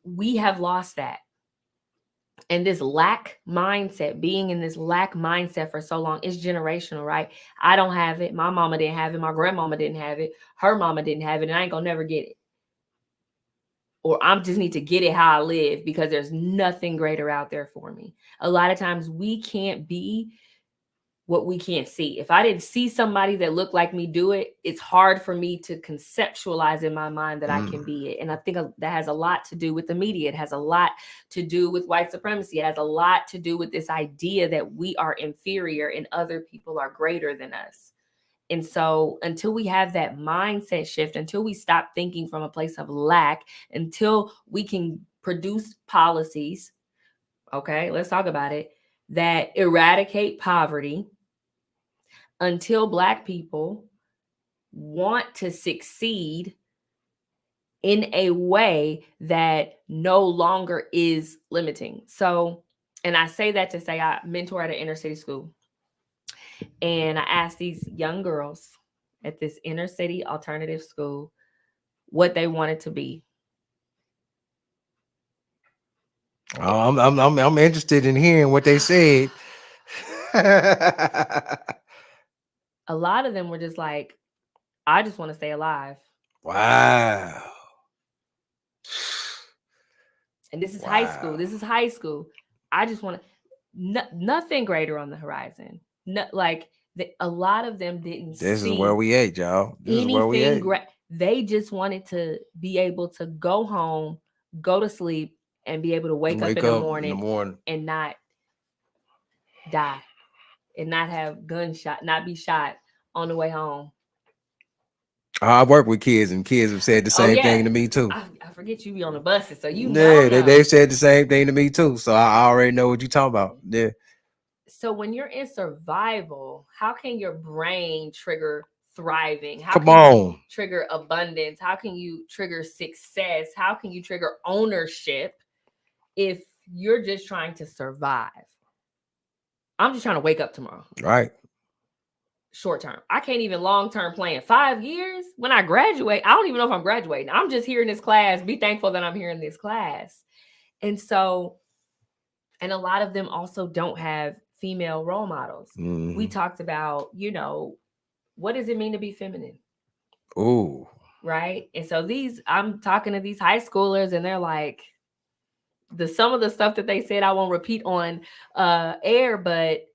we have lost that. And this lack mindset, being in this lack mindset for so long, is generational, right? I don't have it. My mama didn't have it. My grandmama didn't have it. Her mama didn't have it. And I ain't gonna never get it. Or I just need to get it how I live because there's nothing greater out there for me. A lot of times we can't be what we can't see. If I didn't see somebody that looked like me do it, it's hard for me to conceptualize in my mind that I can be it. And I think that has a lot to do with the media. It has a lot to do with white supremacy. It has a lot to do with this idea that we are inferior and other people are greater than us. And so until we have that mindset shift, until we stop thinking from a place of lack, until we can produce policies, okay, let's talk about it, that eradicate poverty, until Black people want to succeed in a way that no longer is limiting. So, and I say that to say I mentor at an inner city school. And I asked these young girls at this inner city alternative school what they wanted to be. I'm interested in hearing what they said. A lot of them were just like, I just want to stay alive. Wow. And this is high school. This is high school. I just want to, nothing greater on the horizon. A lot of them didn't This see is where we at, y'all. This is where we anything at. great. They just wanted to be able to go home, go to sleep, and be able to wake up in the morning and not die and not have gunshot, not be shot on the way home. I work with kids, and kids have said the same thing to me too. I forget you be on the buses, so you know. Yeah, they've said the same thing to me too. So I already know what you're talking about. Yeah. So when you're in survival, how can your brain trigger thriving? How Come can on. you trigger abundance? How can you trigger success? How can you trigger ownership if you're just trying to survive? I'm just trying to wake up tomorrow. Right. Short term. I can't even long term plan. 5 years when I graduate, I don't even know if I'm graduating. I'm just here in this class. Be thankful that I'm here in this class. And so, and a lot of them also don't have female role models. Mhm. We talked about, what does it mean to be feminine? Ooh. Right. And so I'm talking to these high schoolers, and they're like, some of the stuff that they said I won't repeat on air, but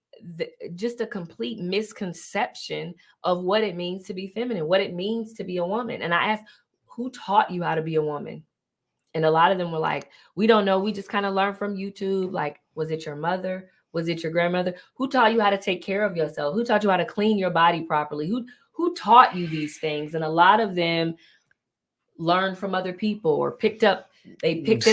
just a complete misconception of what it means to be feminine, what it means to be a woman. And I asked, who taught you how to be a woman? And a lot of them were like, we don't know. We just kind of learned from YouTube. Like, was it your mother? Was it your grandmother? Who taught you how to take care of yourself? Who taught you how to clean your body properly? Who taught you these things? And a lot of them learned from other people or picked it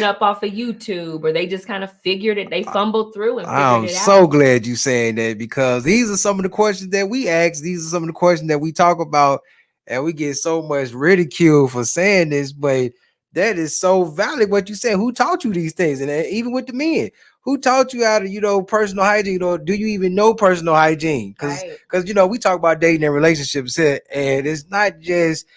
up off of YouTube, or they just kind of figured it. They fumbled through and figured it out. I'm so glad you saying that, because these are some of the questions that we ask. These are some of the questions that we talk about, and we get so much ridicule for saying this, but that is so valid what you said. Who taught you these things? And even with the men, who taught you how to, personal hygiene, or do you even know personal hygiene? Because we talk about dating and relationships here, and it's not just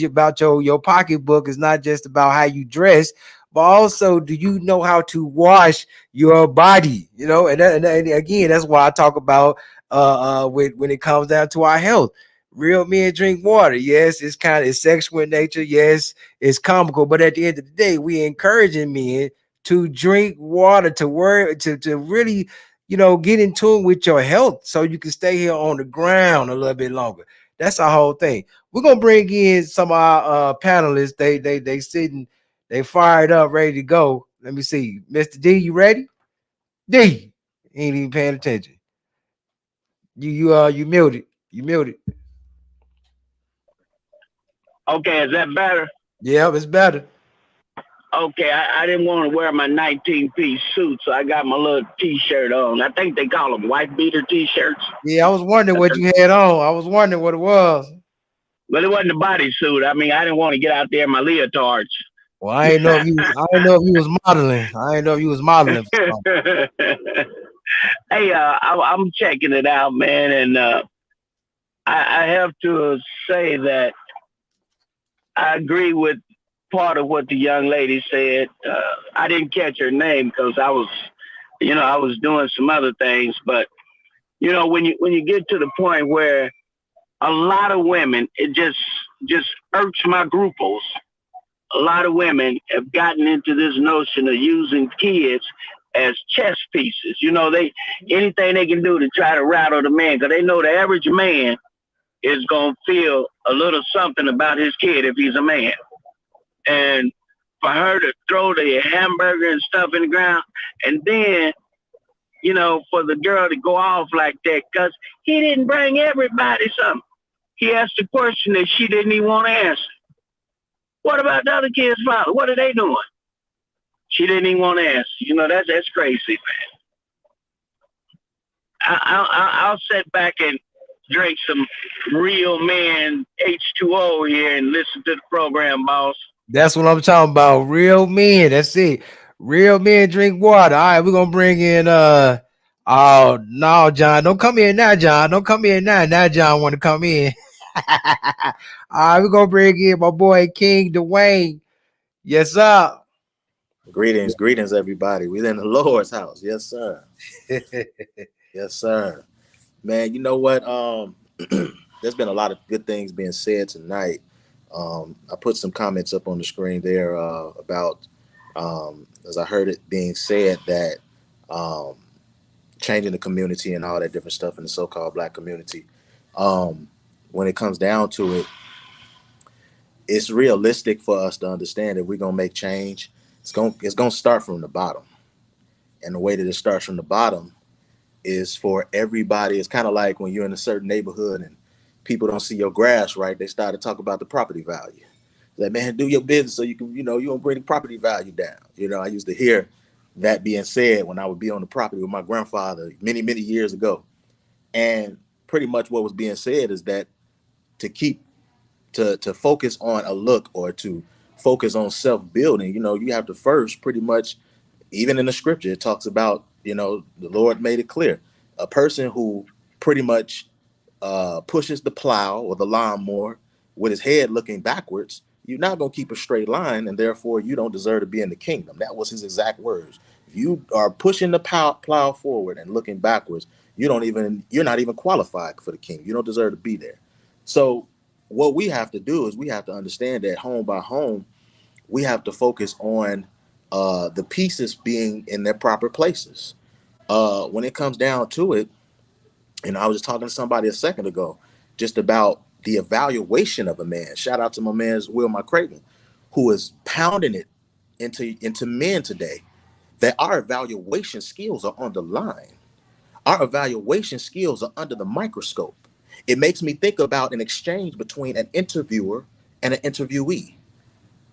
about your pocketbook. It's not just about how you dress, but also, do you know how to wash your body? And again, that's why I talk about when it comes down to our health. Real men drink water. Yes, it's sexual in nature. Yes, it's comical, but at the end of the day, we encouraging men to drink water, to really, get in tune with your health, so you can stay here on the ground a little bit longer. That's our whole thing. We're gonna bring in some of our panelists. They sitting, they fired up, ready to go. Let me see, Mr. D, you ready? D, ain't even paying attention. You muted. You muted. Okay, is that better? Yeah, it's better. Okay, I didn't want to wear my 19-piece suit, so I got my little T-shirt on. I think they call them white beater T-shirts. Yeah, I was wondering what you had on. I was wondering what it was. But it wasn't a bodysuit. I mean, I didn't want to get out there in my leotards. Well, I didn't know if you was modeling. I didn't know if you was modeling. Hey, I'm checking it out, man, and I have to say that I agree with part of what the young lady said. I didn't catch her name because I was doing some other things. But when you get to the point where a lot of women, it just irks my groupos. A lot of women have gotten into this notion of using kids as chess pieces. Anything they can do to try to rattle the man, because they know the average man is gonna feel a little something about his kid if he's a man. And for her to throw the hamburger and stuff in the ground, and then, for the girl to go off like that, because he didn't bring everybody something. He asked a question that she didn't even want to answer. What about the other kids' father? What are they doing? She didn't even want to answer. That's crazy, man. I'll sit back and drink some real man H2O here and listen to the program, boss. That's what I'm talking about. Real men. That's it. Real men drink water. All right, we're gonna bring in Oh no, John, don't come in now, John. Don't come in now. Now John want to come in. All right, we're gonna bring in my boy King Dwayne. Yes, sir. Greetings, greetings, everybody. We're in the Lord's house. Yes, sir. Yes, sir. Man, you know what? There's been a lot of good things being said tonight. I put some comments up on the screen there about, as I heard it being said, that um, changing the community and all that different stuff in the so-called Black community. When it comes down to it, it's realistic for us to understand that we're gonna make change. It's gonna start from the bottom, and the way that it starts from the bottom is for everybody. It's kind of like when you're in a certain neighborhood and people don't see your grass right, they start to talk about the property value. Like, man, do your business so you can, you don't bring the property value down. I used to hear that being said when I would be on the property with my grandfather many, many years ago. And pretty much what was being said is that to keep to focus on a look or to focus on self-building, you have to first pretty much, even in the scripture, it talks about, the Lord made it clear. A person who pretty much pushes the plow or the lawnmower with his head looking backwards, you're not going to keep a straight line, and therefore you don't deserve to be in the kingdom. That was his exact words. If you are pushing the plow forward and looking backwards, you're not even qualified for the kingdom. You don't deserve to be there. So what we have to do is we have to understand that home by home, we have to focus on the pieces being in their proper places. When it comes down to it, I was just talking to somebody a second ago just about the evaluation of a man. Shout out to my man Wilmar Creighton, who is pounding it into men today, that our evaluation skills are on the line. Our evaluation skills are under the microscope. It makes me think about an exchange between an interviewer and an interviewee.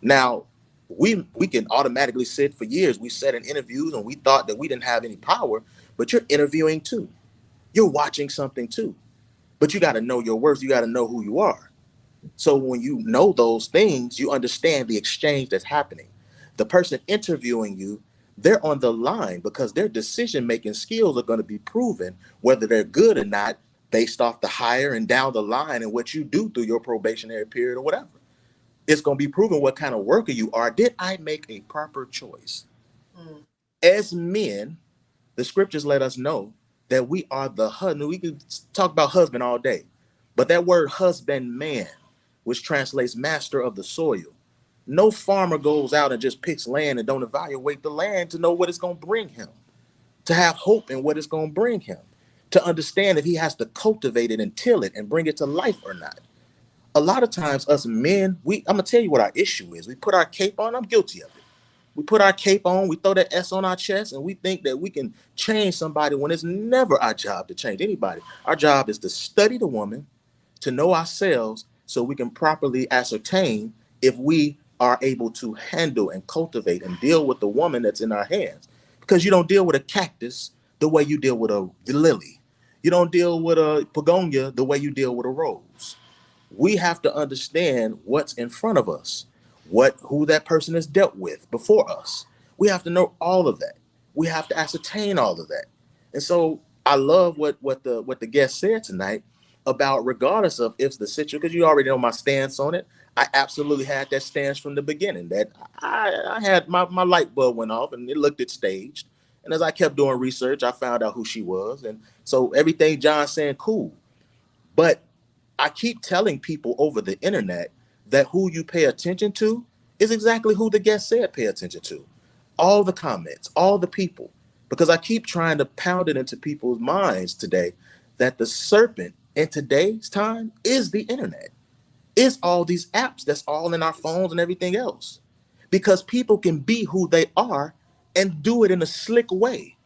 Now, we can automatically sit for years. We sat in interviews and we thought that we didn't have any power, but you're interviewing too. You're watching something too. But you got to know your worth. You got to know who you are. So when you know those things, you understand the exchange that's happening. The person interviewing you, they're on the line because their decision-making skills are going to be proven, whether they're good or not, based off the hire and down the line and what you do through your probationary period or whatever. It's going to be proven what kind of worker you are. Did I make a proper choice? As men, the scriptures let us know that we are the husband. We can talk about husband all day, but that word husbandman, which translates master of the soil. No farmer goes out and just picks land and don't evaluate the land to know what it's going to bring him, to have hope in what it's going to bring him, to understand if he has to cultivate it and till it and bring it to life or not. A lot of times us men, I'm going to tell you what our issue is. We put our cape on. I'm guilty of it. We put our cape on, we throw that S on our chest, and we think that we can change somebody when it's never our job to change anybody. Our job is to study the woman, to know ourselves, so we can properly ascertain if we are able to handle and cultivate and deal with the woman that's in our hands. Because you don't deal with a cactus the way you deal with a lily. You don't deal with a begonia the way you deal with a rose. We have to understand what's in front of us, who that person has dealt with before us. We have to know all of that. We have to ascertain all of that. And so I love what the guest said tonight about, regardless of if the situation, because you already know my stance on it. I absolutely had that stance from the beginning, that I had my light bulb went off and it looked at staged. And as I kept doing research, I found out who she was. And so everything John's saying, cool. But I keep telling people over the internet that who you pay attention to is exactly who the guest said pay attention to. All the comments, all the people. Because I keep trying to pound it into people's minds today that the serpent in today's time is the internet. Is all these apps that's all in our phones and everything else. Because people can be who they are and do it in a slick way.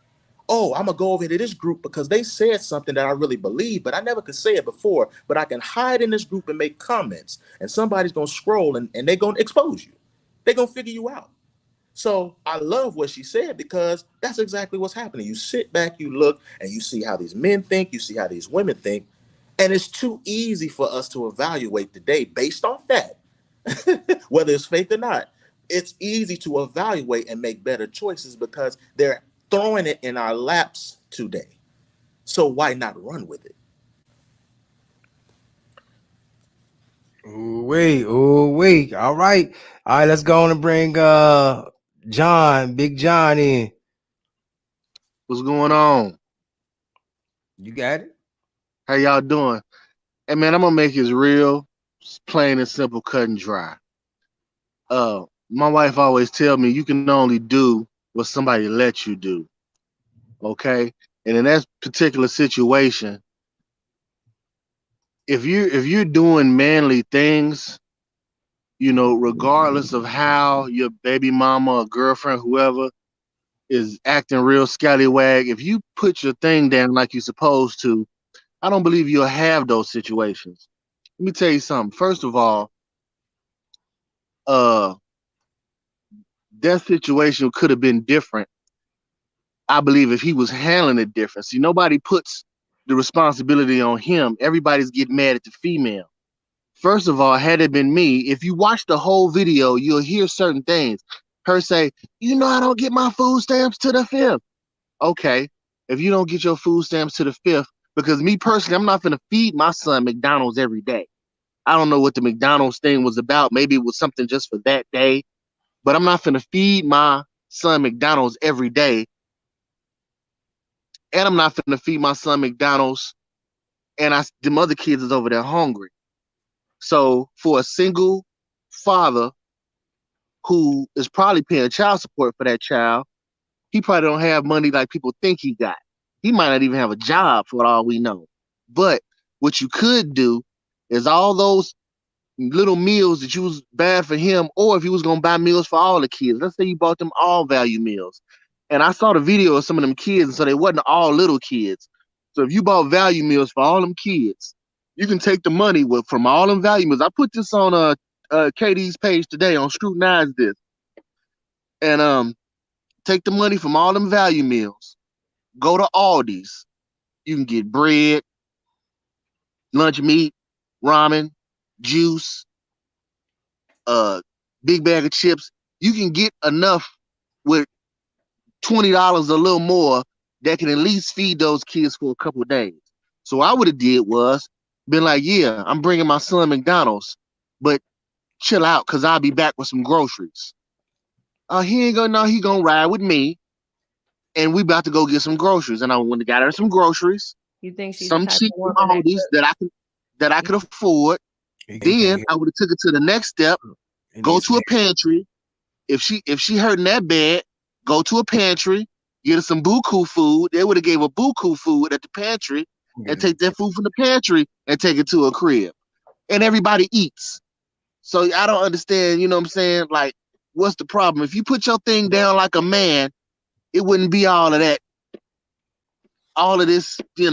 Oh, I'm going to go over to this group because they said something that I really believe, but I never could say it before. But I can hide in this group and make comments, and somebody's going to scroll and they're going to expose you. They're going to figure you out. So I love what she said, because that's exactly what's happening. You sit back, you look, and you see how these men think, you see how these women think, and it's too easy for us to evaluate today based off that, whether it's fake or not. It's easy to evaluate and make better choices because they're throwing it in our laps today. So why not run with it? Ooh, wait. All right. Let's go on and bring John, Big John in. What's going on? You got it. How y'all doing? Hey man, I'm gonna make it real, plain and simple, cut and dry. My wife always tell me you can only do what somebody lets you do. Okay? And in that particular situation, if you're doing manly things, regardless of how your baby mama or girlfriend, whoever, is acting real scallywag, if you put your thing down like you're supposed to, I don't believe you'll have those situations. Let me tell you something. First of all, that situation could have been different. I believe if he was handling it different. See, nobody puts the responsibility on him. Everybody's getting mad at the female. First of all, had it been me, if you watch the whole video, you'll hear certain things. Her say, I don't get my food stamps to the 5th. Okay, if you don't get your food stamps to the 5th, because me personally, I'm not going to feed my son McDonald's every day. I don't know what the McDonald's thing was about. Maybe it was something just for that day, but I'm not going to feed my son McDonald's every day. And I'm not going to feed my son McDonald's and them other kids is over there hungry. So for a single father who is probably paying child support for that child, he probably don't have money like people think he got. He might not even have a job for all we know. But what you could do is all those little meals that you was bad for him, or if you was going to buy meals for all the kids, let's say you bought them all value meals. And I saw the video of some of them kids, and so they wasn't all little kids. So if you bought value meals for all them kids, you can take the money from all them value meals. I put this on KD's page today on Scrutinize This. And take the money from all them value meals, go to Aldi's. You can get bread, lunch meat, ramen, juice, big bag of chips. You can get enough with $20 a little more that can at least feed those kids for a couple of days. So what I would have did was been like, yeah, I'm bringing my son McDonald's, but chill out because I'll be back with some groceries. He ain't gonna know. He gonna ride with me, and we about to go get some groceries. And I went and got her some groceries, You think she's some the type cheap of woman Aldi's that I could afford. Then I would have took it to the next step. Go to a pantry. If she hurting that bad, go to a pantry, get her some buku food. They would have gave her buku food at the pantry and take that food from the pantry and take it to a crib. And everybody eats. So I don't understand, you know what I'm saying? Like, what's the problem? If you put your thing down like a man, it wouldn't be all of that. All of this, Yeah, I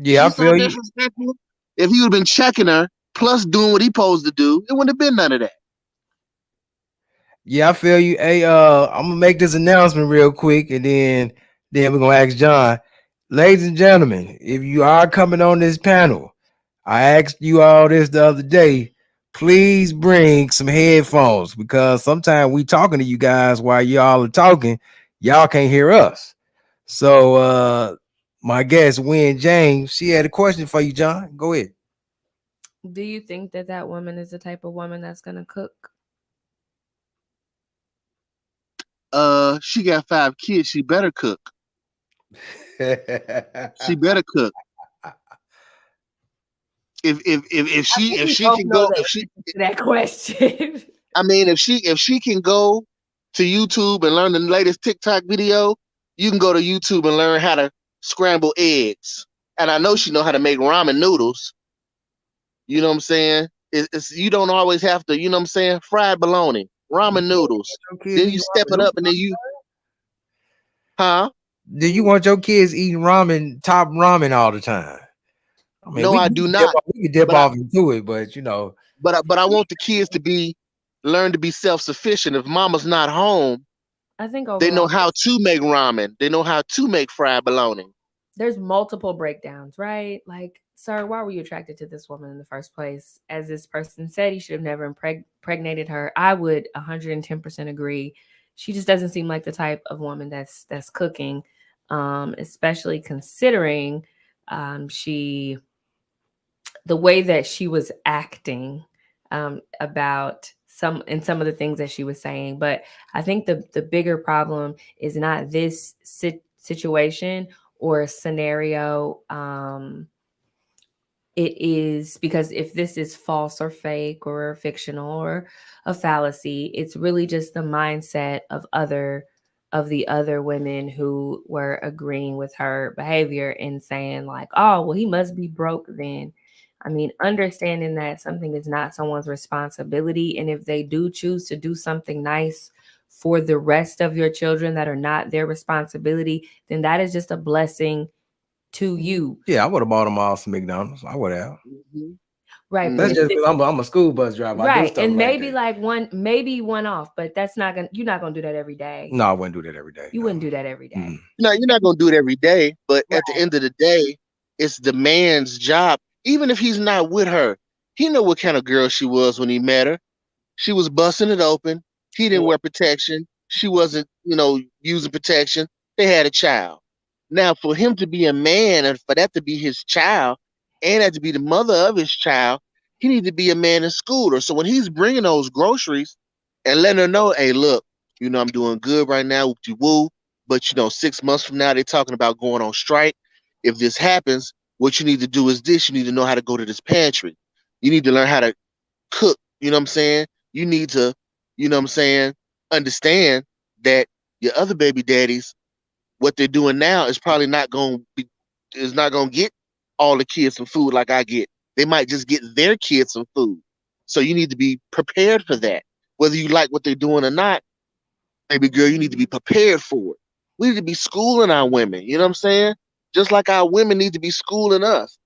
She's so feel you. disrespectful. If he would have been checking her, plus doing what he supposed to do, it wouldn't have been none of that. Yeah, I feel you. Hey, I'm gonna make this announcement real quick, and then we're gonna ask John. Ladies and gentlemen, if you are coming on this panel, I asked you all this the other day. Please bring some headphones because sometimes we talking to you guys while y'all are talking, y'all can't hear us. So my guest, Wynn James, she had a question for you, John. Go ahead. Do you think that woman is the type of woman that's gonna cook? She got 5 kids. She better cook. She better cook. If she can go, that question. I mean, if she can go to YouTube and learn the latest TikTok video, you can go to YouTube and learn how to scramble eggs. And I know she know how to make ramen noodles. You know what I'm saying? It's you don't always have to, you know what I'm saying? Fried bologna, ramen noodles. Then you step it up and then you, Do you want your kids eating ramen, top ramen all the time? I mean, no, I do not. We can dip off into it, but you know. But I want the kids to learn to be self-sufficient. If mama's not home, I think they know overall, how to make ramen. They know how to make fried bologna. there's multiple breakdowns, right? Like, sir, why were you attracted to this woman in the first place? As this person said, he should have never impregnated her. I would 110% agree. She just doesn't seem like the type of woman that's cooking. especially considering the way that she was acting about some of the things that she was saying. But I think the bigger problem is not this situation or scenario. It is because if this is false or fake or fictional or a fallacy, it's really just the mindset of the other women who were agreeing with her behavior and saying like, oh, well, he must be broke then. I mean, understanding that something is not someone's responsibility. And if they do choose to do something nice for the rest of your children that are not their responsibility, then that is just a blessing to you. Yeah, I would have bought them all some McDonald's. I would have. Right. That's just because I'm a school bus driver. I do Right. stuff And like maybe that. like one off, but you're not gonna do that every day. No, I wouldn't do that every day. You wouldn't do that every day. No, you're not gonna do it every day, but at the end of the day, it's the man's job. Even if he's not with her, he know what kind of girl she was when he met her. She was busting it open. He didn't wear protection. She wasn't, using protection. They had a child. Now, for him to be a man and for that to be his child, and that to be the mother of his child, he needs to be a man and school her. So when he's bringing those groceries and letting her know, hey, look, I'm doing good right now, woo, but 6 months from now, they're talking about going on strike. If this happens, what you need to do is this. You need to know how to go to this pantry. You need to learn how to cook. You know what I'm saying? You need to, understand that your other baby daddies, what they're doing now is probably not going to get all the kids some food like I get. They might just get their kids some food. So you need to be prepared for that. Whether you like what they're doing or not, baby girl, you need to be prepared for it. We need to be schooling our women. You know what I'm saying? Just like our women need to be schooling us.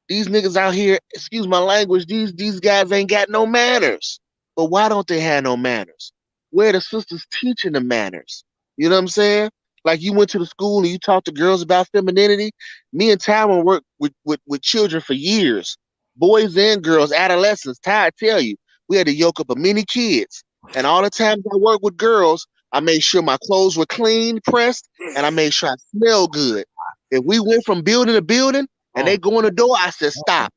These niggas out here, excuse my language, these guys ain't got no manners. But why don't they have no manners? Where are the sisters teaching the manners? You know what I'm saying? Like you went to the school and you taught the girls about femininity. Me and Tyron worked with children for years. Boys and girls, adolescents. Ty, I tell you, we had to yoke up a many kids. And all the times I worked with girls, I made sure my clothes were clean, pressed, and I made sure I smelled good. If we went from building to building and they go in the door, I said, stop.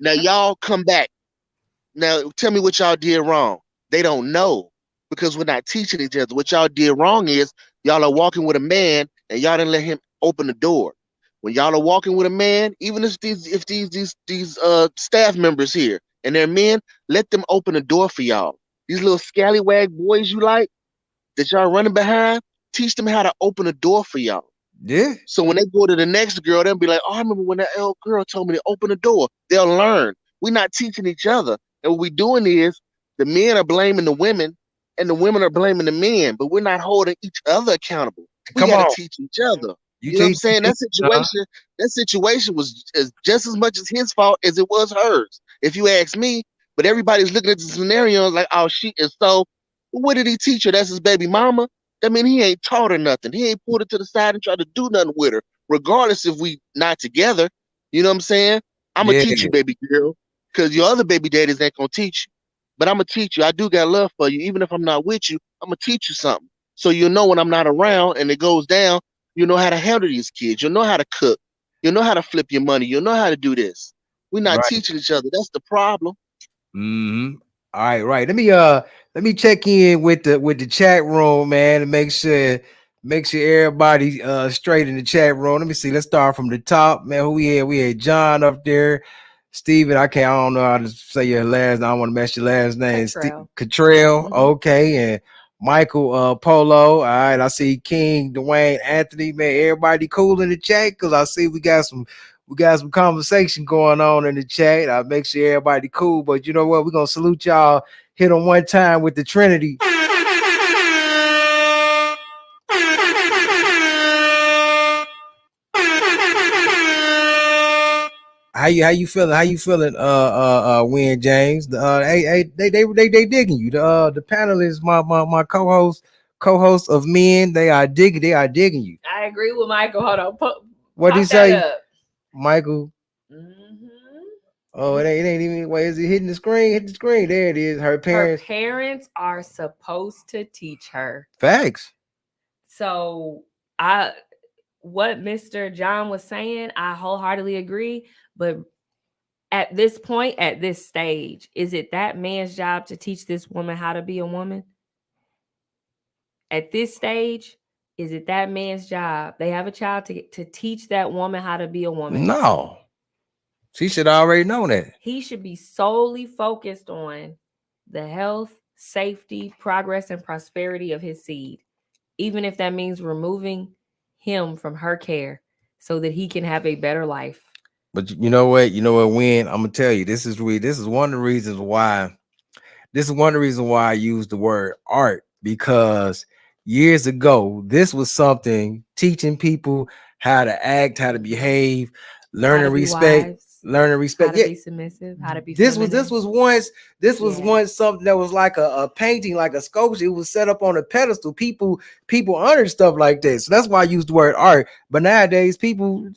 Now y'all come back. Now tell me what y'all did wrong. They don't know because we're not teaching each other. What y'all did wrong is y'all are walking with a man and y'all didn't let him open the door. When y'all are walking with a man, even if these staff members here and they're men, let them open the door for y'all. These little scallywag boys you like that y'all running behind, teach them how to open a door for y'all. Yeah. So when they go to the next girl, they'll be like, oh, I remember when that old girl told me to open the door. They'll learn. We're not teaching each other. And what we're doing is the men are blaming the women and the women are blaming the men, but we're not holding each other accountable. We got to teach each other. You know what I'm saying? That situation was just as much as his fault as it was hers, if you ask me. But everybody's looking at the scenario like, oh, she is so. What did he teach her? That's his baby mama. I mean, he ain't taught her nothing. He ain't pulled her to the side and tried to do nothing with her, regardless if we not together. You know what I'm saying? I'm going to teach you, baby girl, because your other baby daddies ain't going to teach you. But I'm going to teach you. I do got love for you. Even if I'm not with you, I'm going to teach you something. So you'll know when I'm not around and it goes down, you know how to handle these kids. You'll know how to cook. You'll know how to flip your money. You'll know how to do this. We're not teaching each other. That's the problem. Mm-hmm. All right. Let me check in with the chat room, man, and make sure everybody straight in the chat room. Let me see. Let's start from the top, man. Who we had? We had John up there. Steven, I don't know how to say your last name. I don't want to mess your last name. Cottrell. Okay. And Michael Polo. All right. I see King, Dwayne, Anthony, man. Everybody cool in the chat because I see we got some conversation going on in the chat. I'll make sure everybody cool. But you know what? We're gonna salute y'all. Hit them one time with the Trinity. How you feeling? How you feeling? Win James. They digging you. The panelists, my co-host of men. They are digging you. I agree with Michael. Hold on. What did he say? Michael. Mm-hmm. Oh, it ain't even. Wait, is it hitting the screen? Hit the screen. There it is. Her parents are supposed to teach her. Facts. So what Mr. John was saying, I wholeheartedly agree. But at this point, at this stage, is it that man's job to teach this woman how to be a woman? At this stage, is it that man's job? They have a child to teach that woman how to be a woman. No. She should already know that. He should be solely focused on the health, safety, progress, and prosperity of his seed, even if that means removing him from her care so that he can have a better life. But you know what? You know what, Win? I'm gonna tell you, this is one of the reasons why. This is one of the reasons why I use the word art, because years ago, this was something teaching people how to act, how to behave, learning respect, how to be submissive, how to be this feminine. was once something that was like a painting, like a sculpture. It was set up on a pedestal. People honored stuff like this. So that's why I use the word art. But nowadays, people,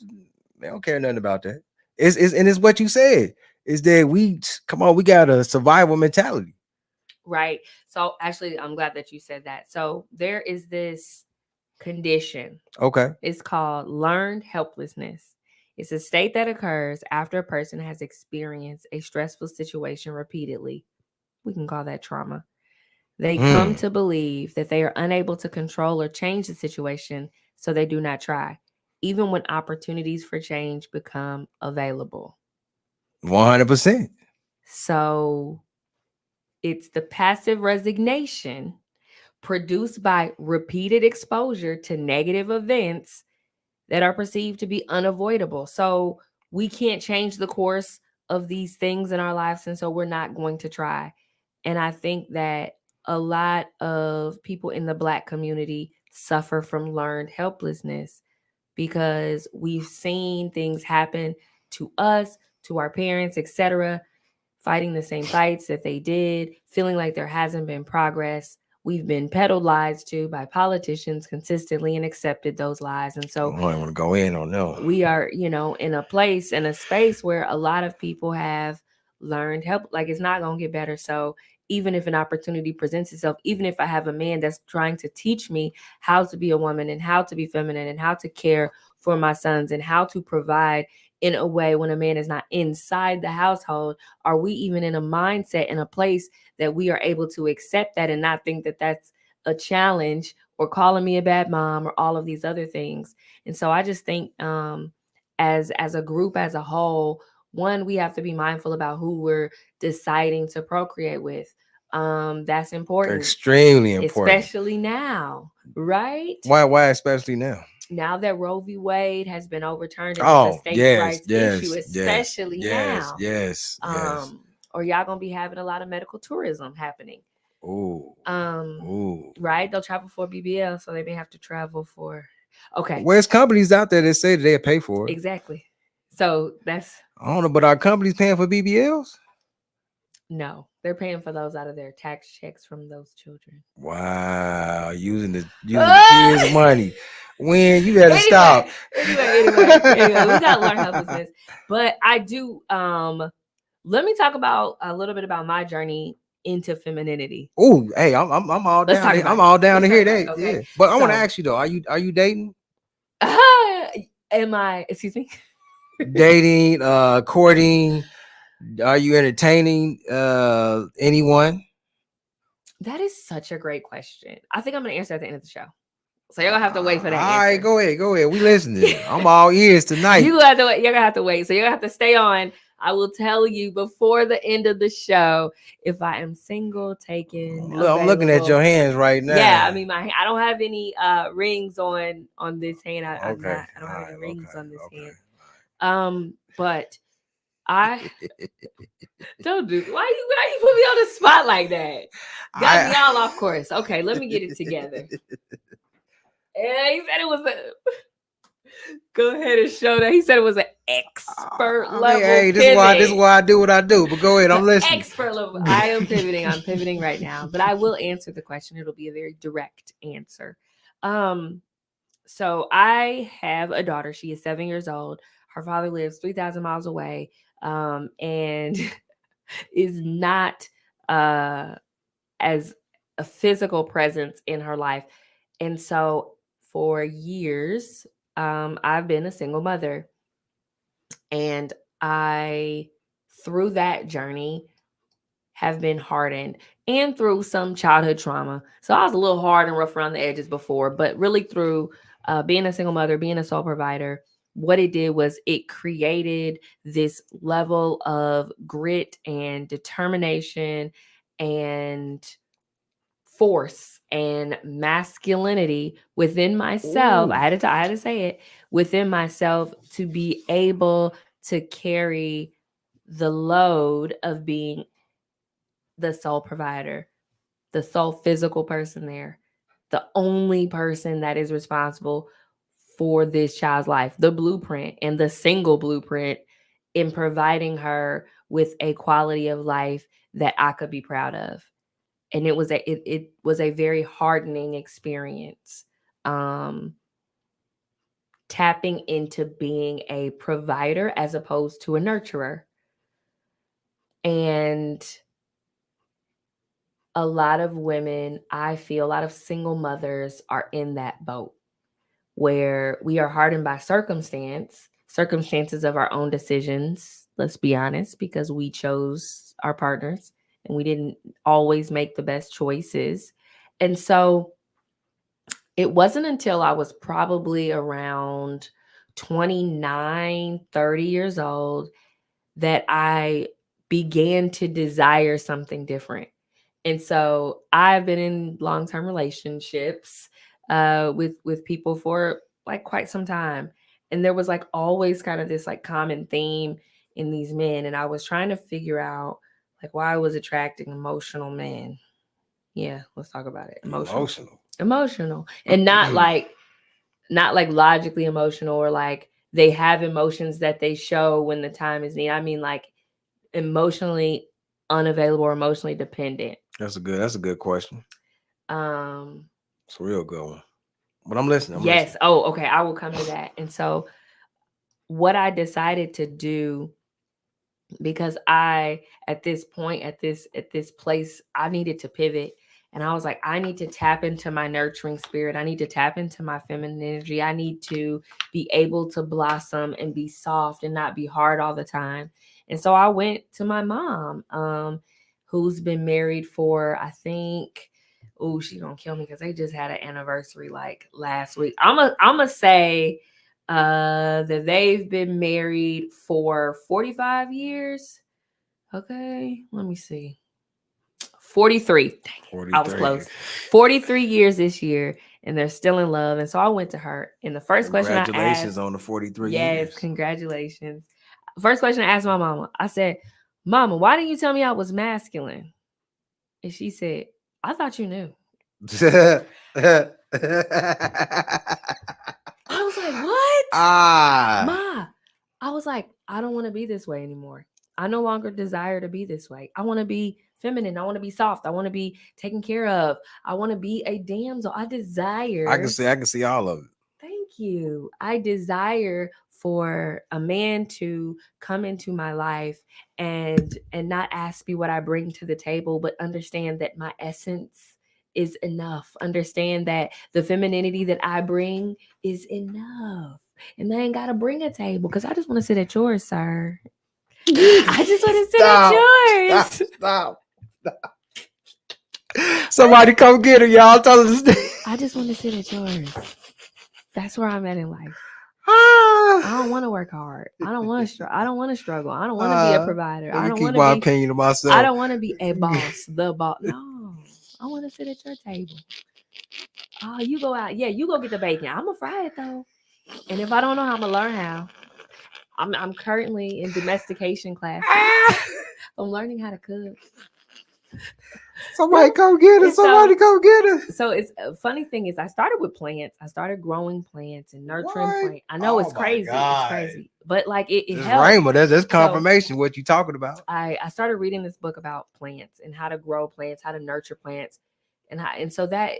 they don't care nothing about that. It's what you said. Is that we got a survival mentality. Right. So actually, I'm glad that you said that. So there is this condition. Okay. It's called learned helplessness. It's a state that occurs after a person has experienced a stressful situation repeatedly. We can call that trauma. They come to believe that they are unable to control or change the situation, so they do not try, even when opportunities for change become available. 100%. So it's the passive resignation produced by repeated exposure to negative events that are perceived to be unavoidable. So we can't change the course of these things in our lives, and so we're not going to try. And I think that a lot of people in the Black community suffer from learned helplessness because we've seen things happen to us, to our parents, etc., fighting the same fights that they did, feeling like there hasn't been progress. We've been peddled lies to by politicians consistently and accepted those lies. And so I don't want to go in on that. we are, in a place, in a space where a lot of people have learned help. Like, it's not going to get better. So even if an opportunity presents itself, even if I have a man that's trying to teach me how to be a woman and how to be feminine and how to care for my sons and how to provide in a way when a man is not inside the household, are we even in a mindset, in a place that we are able to accept that and not think that that's a challenge or calling me a bad mom or all of these other things? And so I just think as a group, as a whole, one, we have to be mindful about who we're deciding to procreate with. That's important. Extremely important. Especially now, right? Why especially now? Now that Roe v. Wade has been overturned and it's a states' rights issue, especially now. Yes. Or y'all gonna be having a lot of medical tourism happening. Ooh. Right? They'll travel for BBL, so they may have to travel for. Okay. Where's companies out there that say that they'll pay for it? Exactly. So that's. I don't know, but are companies paying for BBLs? No, they're paying for those out of their tax checks from those children. Wow, using the kids' money. When you better stop. Anyway, we gotta learn helplessness. But I do. Let me talk about a little bit about my journey into femininity. Oh, hey, I'm all down. I'm all down to hear that. Okay. Yeah, but I want to ask you though, are you dating? Am I? Excuse me. Dating, courting. Are you entertaining anyone? That is such a great question. I think I'm gonna answer at the end of the show. So you're gonna have to wait for that. All right, go ahead. We listening. I'm all ears tonight. You're gonna have to wait. So you're gonna have to stay on. I will tell you before the end of the show if I am single, taken. I'm looking at your hands right now. Yeah, I mean, I don't have any rings on this hand. I don't have any rings on this hand. But I don't do. Why you put me on the spot like that? Got me all off course. Okay, let me get it together. Yeah, he said it was go ahead and show that. He said it was an expert level. Hey, this is why I do what I do. But go ahead, I'm listening. Expert level. I am pivoting. I'm pivoting right now. But I will answer the question. It'll be a very direct answer. So I have a daughter. She is 7 years old. Her father lives 3,000 miles away. And is not as a physical presence in her life. And so for years, I've been a single mother, and I, through that journey, have been hardened, and through some childhood trauma. So I was a little hard and rough around the edges before, but really through being a single mother, being a sole provider, what it did was it created this level of grit and determination and force and masculinity within myself. I had to say it, within myself, to be able to carry the load of being the sole provider, the sole physical person there, the only person that is responsible for this child's life, the blueprint and the single blueprint in providing her with a quality of life that I could be proud of. And it was a very hardening experience. Tapping into being a provider as opposed to a nurturer. And a lot of women, I feel, a lot of single mothers are in that boat where we are hardened by circumstances of our own decisions. Let's be honest, because we chose our partners and we didn't always make the best choices. And so it wasn't until I was probably around 29, 30 years old that I began to desire something different. And so I've been in long-term relationships with people for like quite some time. And there was like always kind of this like common theme in these men. And I was trying to figure out like why I was attracting emotional men. Yeah, let's talk about it. Emotional. And not like logically emotional, or like they have emotions that they show when the time is needed. I mean like emotionally unavailable or emotionally dependent. That's a good question. It's a real good one. But I'm listening. Yes. Oh, okay. I will come to that. And so what I decided to do, because I, at this point, at this place, I needed to pivot. And I was like, I need to tap into my nurturing spirit. I need to tap into my feminine energy. I need to be able to blossom and be soft and not be hard all the time. And so I went to my mom, who's been married for, I think, she's gonna kill me because they just had an anniversary like last week. I'ma say that they've been married for 45 years. Okay, let me see. 43. Dang, 43. I was close. 43 years this year, and they're still in love. And so I went to her, and the first question I asked, congratulations on the 43 years. Yes, congratulations. First question I asked my mama, I said, Mama, why didn't you tell me I was masculine? And she said, I thought you knew. I was like, what? Ma, I was like, I don't want to be this way anymore. I no longer desire to be this way. I want to be feminine. I want to be soft. I want to be taken care of. I want to be a damsel. I desire. I can see all of it. Thank you. I desire for a man to come into my life and not ask me what I bring to the table, but understand that my essence is enough. Understand that the femininity that I bring is enough. And they ain't got to bring a table because I just want to sit at yours, sir. I just want to sit at yours. Stop. Somebody come get her, y'all. Tell us. I just want to sit at yours. That's where I'm at in life. I don't want to work hard. I don't want to struggle. I don't want to struggle. I don't want to be a provider. I don't want to be opinion to myself. I don't want to be a boss, the boss. No, I want to sit at your table. Oh, you go out. Yeah, you go get the bacon. I'm gonna fry it though. And if I don't know how, I'm gonna learn how. I'm currently in domestication class. I'm learning how to cook. Somebody come get her. Somebody come get her. So it's a funny thing is I started with plants. I started growing plants and nurturing plants. I know it's crazy. It's crazy. But like it helps. Rainbow, that's confirmation what you talking about. I started reading this book about plants and how to grow plants, how to nurture plants. And so that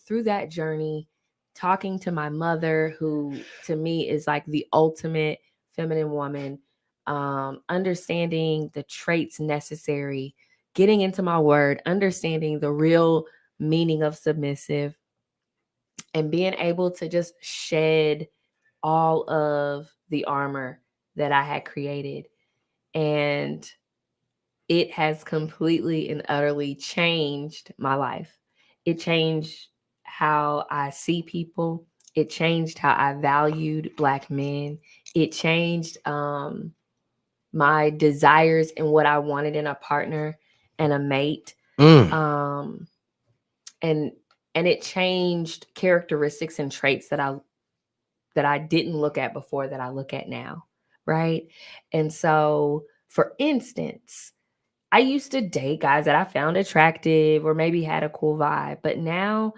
through that journey, talking to my mother, who to me is like the ultimate feminine woman, understanding the traits necessary, getting into my word, understanding the real meaning of submissive, and being able to just shed all of the armor that I had created. And it has completely and utterly changed my life. It changed how I see people. It changed how I valued Black men. It changed my desires and what I wanted in a partner and a mate. And it changed characteristics and traits that I didn't look at before that I look at now, right? And so, for instance, I used to date guys that I found attractive or maybe had a cool vibe, but now,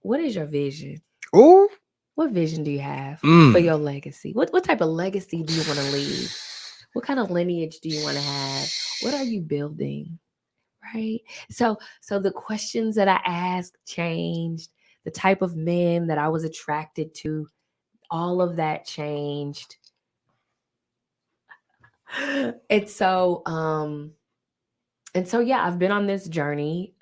what is your vision? Ooh. What vision do you have for your legacy? What type of legacy do you want to leave? What kind of lineage do you want to have? What are you building? Right? So the questions that I asked changed. The type of men that I was attracted to, all of that changed. And so yeah, I've been on this journey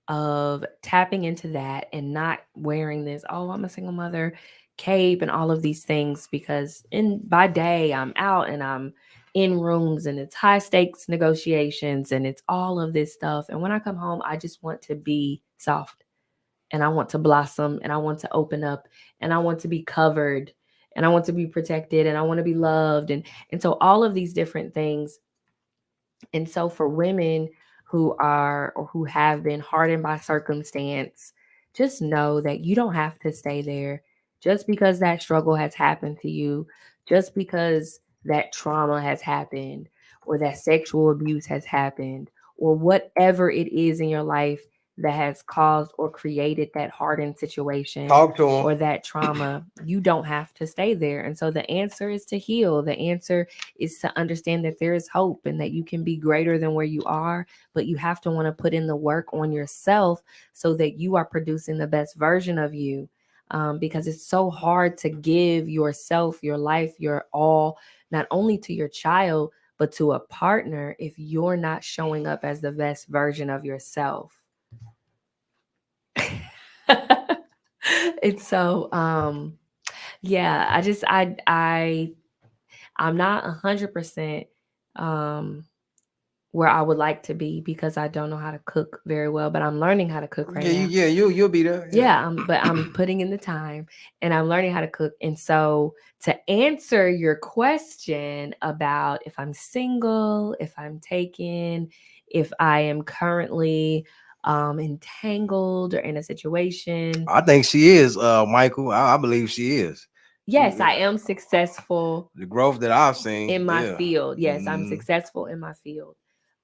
of tapping into that and not wearing this, oh, I'm a single mother cape and all of these things, because by day I'm out and I'm in rooms and it's high stakes negotiations and it's all of this stuff. And when I come home, I just want to be soft and I want to blossom and I want to open up and I want to be covered and I want to be protected and I want to be loved. And so all of these different things. And so for women who are or who have been hardened by circumstance, just know that you don't have to stay there. Just because that struggle has happened to you, just because that trauma has happened or that sexual abuse has happened or whatever it is in your life that has caused or created that hardened situation Talk to 'em. or that trauma, you don't have to stay there. And so the answer is to heal. The answer is to understand that there is hope and that you can be greater than where you are, but you have to want to put in the work on yourself so that you are producing the best version of you. Because it's so hard to give yourself, your life, your all, not only to your child, but to a partner if you're not showing up as the best version of yourself. And so, yeah, I'm not 100% where I would like to be because I don't know how to cook very well, but I'm learning how to cook right now. You'll be there. But I'm putting in the time and I'm learning how to cook. And so to answer your question about if I'm single, if I'm taken, if I am currently entangled or in a situation. I think she is, Michael. I believe she is. Yes, I am successful. The growth that I've seen in my field. Yes, I'm successful in my field.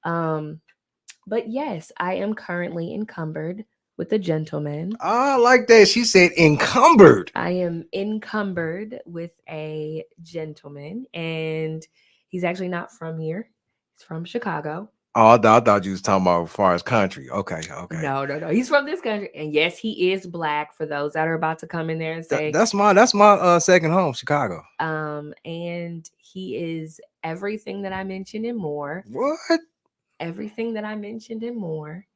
But yes, I am currently encumbered with a gentleman. I like that. She said encumbered. I am encumbered with a gentleman, and he's actually not from here. He's from Chicago. Oh, I thought you was talking about as far as country. Okay. No. He's from this country, and yes, he is Black. For those that are about to come in there and say that's my second home, Chicago. And he is everything that I mentioned and more. What? Everything that I mentioned and more.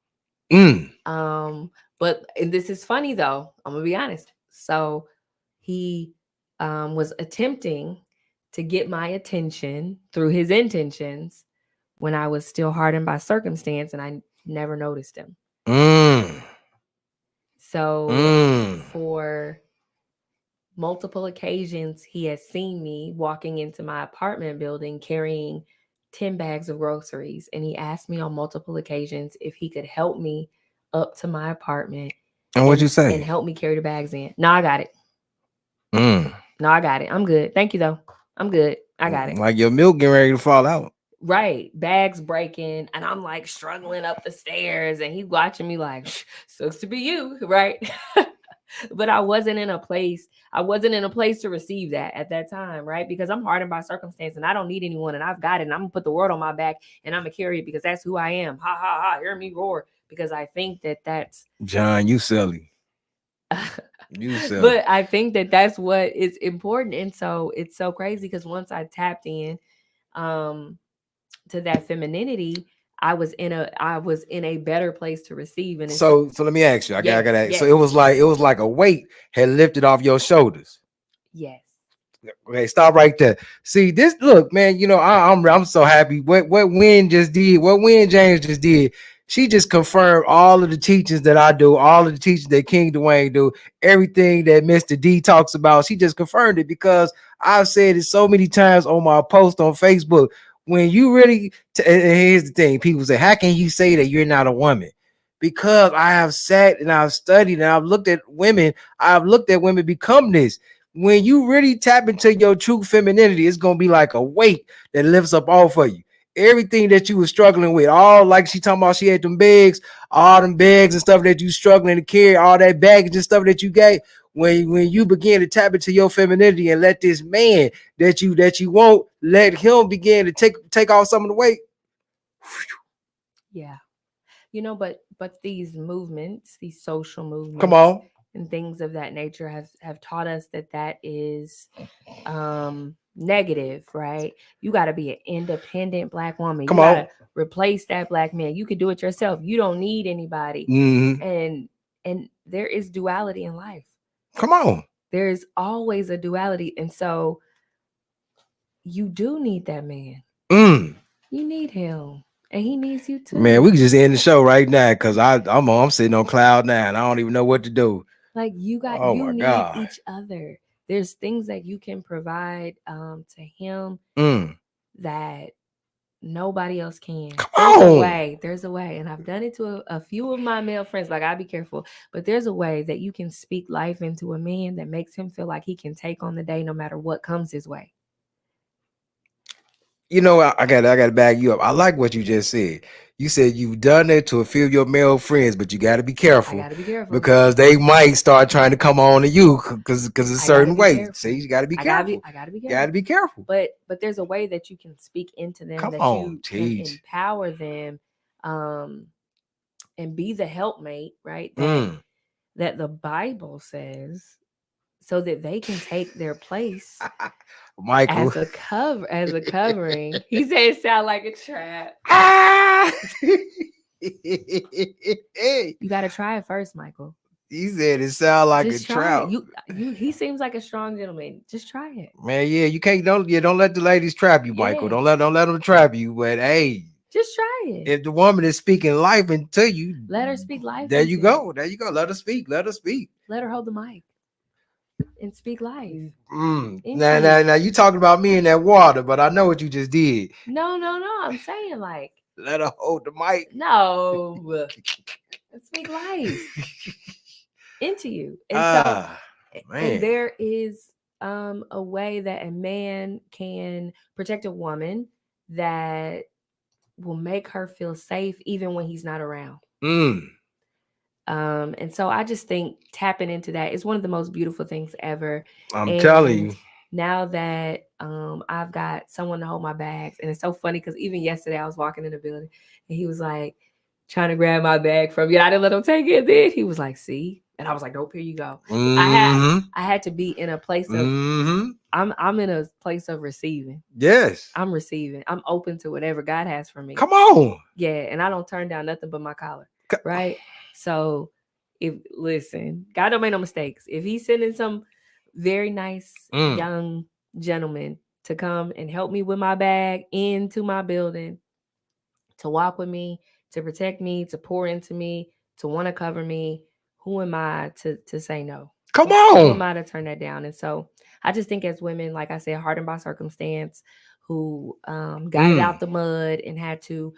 But and this is funny though. I'm gonna be honest. So he was attempting to get my attention through his intentions when I was still hardened by circumstance and I never noticed him. So for multiple occasions, he has seen me walking into my apartment building carrying 10 bags of groceries. And he asked me on multiple occasions if he could help me up to my apartment. And what'd you say? And help me carry the bags in. No, I got it. No, I got it. I'm good. Thank you though. I'm good. I got it. Like your milk getting ready to fall out. Right. Bags breaking. And I'm like struggling up the stairs. And he's watching me like, sucks to be you. Right. But I wasn't in a place to receive that at that time, right? Because I'm hardened by circumstance and I don't need anyone and I've got it and I'm gonna put the world on my back and I'm gonna carry it because that's who I am. Ha ha ha, hear me roar. Because I think that's John, you silly. You silly. But I think that's what is important. And so it's so crazy because once I tapped in to that femininity, I was in a better place to receive. And so let me ask you. I got that. Yes. So it was like a weight had lifted off your shoulders. Yes. Okay, stop right there. See this. Look, man. You know I'm so happy. What Win just did. What Win James just did. She just confirmed all of the teachings that I do, all of the teachings that King Dwayne do, everything that Mr. D talks about. She just confirmed it because I've said it so many times on my post on Facebook. When you really, and here's the thing: people say, "How can you say that you're not a woman?" Because I have sat and I've studied and I've looked at women. I've looked at women become this. When you really tap into your true femininity, it's gonna be like a weight that lifts up off of you. Everything that you were struggling with, all like she talking about, she had them bags, all them bags and stuff that you struggling to carry, all that baggage and stuff that you got. When you begin to tap into your femininity and let this man that you won't let him begin to take off some of the weight. Yeah. You know, but these movements, these social movements, Come on. and things of that nature have taught us that is negative, right? You got to be an independent Black woman. Come you on. got to replace that Black man. You can do it yourself. You don't need anybody. Mhm. And there is duality in life. Come on. There is always a duality, and so you do need that man. You need him, and he needs you too. Man, we can just end the show right now because I'm sitting on cloud nine. I don't even know what to do. Like you Oh my need God. each other. There's things that you can provide to him that nobody else can. There's a way. And I've done it to a few of my male friends. Like, I gotta be careful. But there's a way that you can speak life into a man that makes him feel like he can take on the day no matter what comes his way. You know, I gotta back you up. I like what you just said. You said you've done it to a few of your male friends, but you gotta be careful. I gotta be careful. Because they might start trying to come on to you because it's a certain way. See, you gotta be careful. I gotta be careful. You gotta be careful. But there's a way that you can speak into them, Come that on, you teach. can empower them, and be the helpmate, right? That the Bible says, so that they can take their place Michael. as a covering. He said it sound like a trap. You gotta try it first, Michael. He said it sound like Just a try trap. it. He seems like a strong gentleman. Just try it. Man, yeah, you can't don't let the ladies trap you, Michael. Yeah. Don't let them trap you. But hey, just try it. If the woman is speaking life into you, let her speak life. There you go. There you go. Let her speak. Let her speak. Let her hold the mic and speak life. Now you talking about me in that water, but I know what you just did. No. I'm saying like let her hold the mic. No. Let's speak life into you. And and there is a way that a man can protect a woman that will make her feel safe even when he's not around. And so I just think tapping into that is one of the most beautiful things ever. I'm telling you. Now that I've got someone to hold my bags, and it's so funny because even yesterday I was walking in the building and he was like trying to grab my bag from me. I didn't let him take it. Then he was like, "See," and I was like, "Nope, here you go." I had to be in a place of I'm in a place of receiving. Yes, I'm receiving. I'm open to whatever God has for me. Come on. Yeah, and I don't turn down nothing but my collar. Right. So listen, God don't make no mistakes. If he's sending some very nice young gentleman to come and help me with my bag into my building, to walk with me, to protect me, to pour into me, to want to cover me, who am I to say no? Come on. Who am I to turn that down? And so I just think as women, like I said, hardened by circumstance, who got it out the mud and had to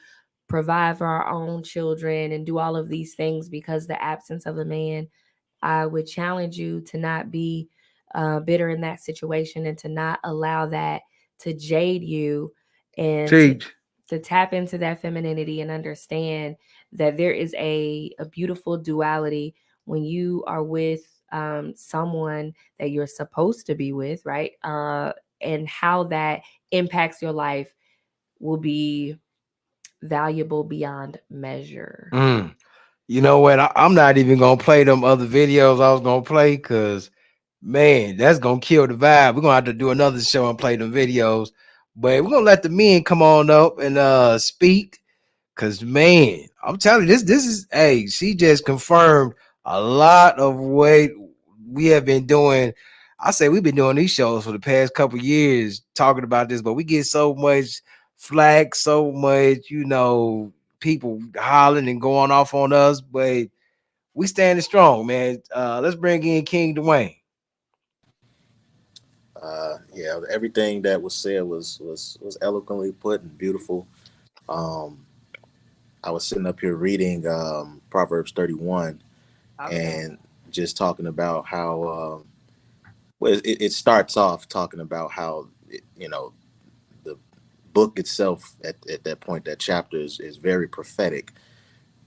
provide for our own children and do all of these things because the absence of a man, I would challenge you to not be bitter in that situation and to not allow that to jade you and to tap into that femininity and understand that there is a beautiful duality when you are with someone that you're supposed to be with, right? And how that impacts your life will be valuable beyond measure. You know what? I'm not even gonna play them other videos I was gonna play because man, that's gonna kill the vibe. We're gonna have to do another show and play them videos, but we're gonna let the men come on up and speak. Cause man, I'm telling you, this is she just confirmed a lot of what we have been doing. I say we've been doing these shows for the past couple years talking about this, but we get so much flack, so much, people hollering and going off on us, but we standing strong, man. Let's bring in King Dwayne. Yeah, everything that was said was eloquently put and beautiful. Um, I was sitting up here reading Proverbs 31 and just talking about how well it starts off talking about how the book itself at that point, that chapter is very prophetic,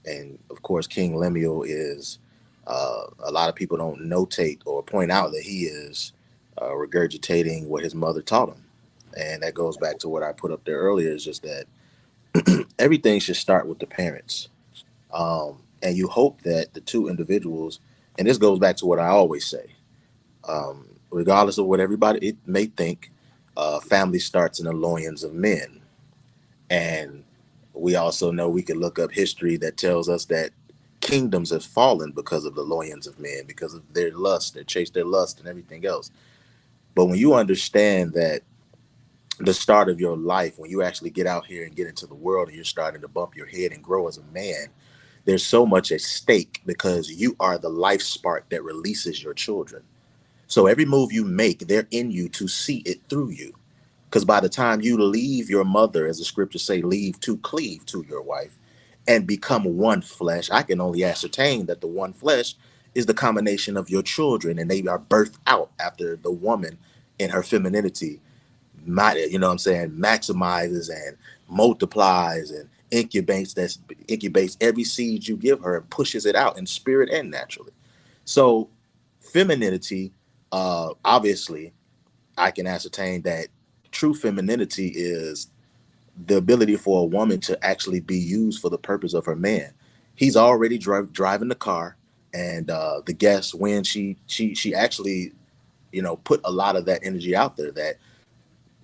and of course King Lemuel is a lot of people don't notate or point out that he is regurgitating what his mother taught him, and that goes back to what I put up there earlier, is just that everything should start with the parents. And you hope that the two individuals, and this goes back to what I always say, regardless of what everybody it may think, family starts in the loins of men. And we also know, we can look up history that tells us that kingdoms have fallen because of the loins of men, because of their lust, they chase their lust and everything else. But when you understand that the start of your life, when you actually get out here and get into the world and you're starting to bump your head and grow as a man, there's so much at stake, because you are the life spark that releases your children. So every move you make, they're in you to see it through you. Because by the time you leave your mother, as the scriptures say, leave to cleave to your wife and become one flesh, I can only ascertain that the one flesh is the combination of your children, and they are birthed out after the woman in her femininity, maximizes and multiplies and incubates every seed you give her and pushes it out in spirit and naturally. So femininity, obviously, I can ascertain that true femininity is the ability for a woman to actually be used for the purpose of her man. He's already driving the car, and the guest, when she actually, put a lot of that energy out there, that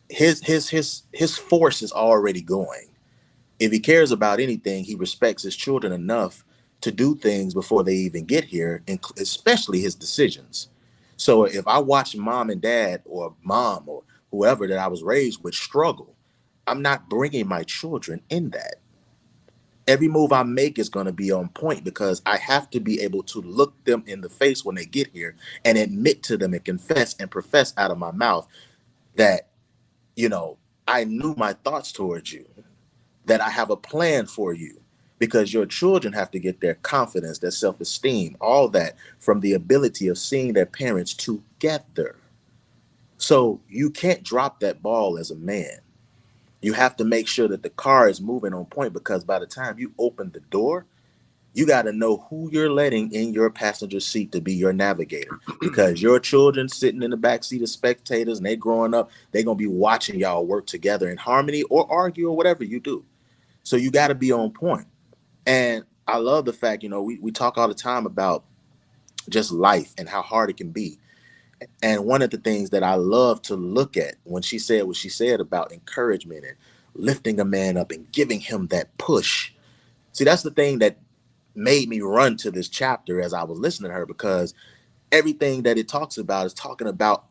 his force is already going. If he cares about anything, he respects his children enough to do things before they even get here, and especially his decisions. So if I watch mom and dad, or mom or whoever that I was raised with, struggle, I'm not bringing my children in that. Every move I make is going to be on point, because I have to be able to look them in the face when they get here and admit to them and confess and profess out of my mouth that, I knew my thoughts towards you, that I have a plan for you, because your children have to get their confidence, their self-esteem, all that from the ability of seeing their parents together. So you can't drop that ball as a man. You have to make sure that the car is moving on point, because by the time you open the door, you got to know who you're letting in your passenger seat to be your navigator, because your children sitting in the back seat as spectators, and they growing up, they're going to be watching y'all work together in harmony or argue or whatever you do. So you got to be on point. And I love the fact, we talk all the time about just life and how hard it can be. And one of the things that I love to look at, when she said what she said about encouragement and lifting a man up and giving him that push. See, that's the thing that made me run to this chapter as I was listening to her, because everything that it talks about is talking about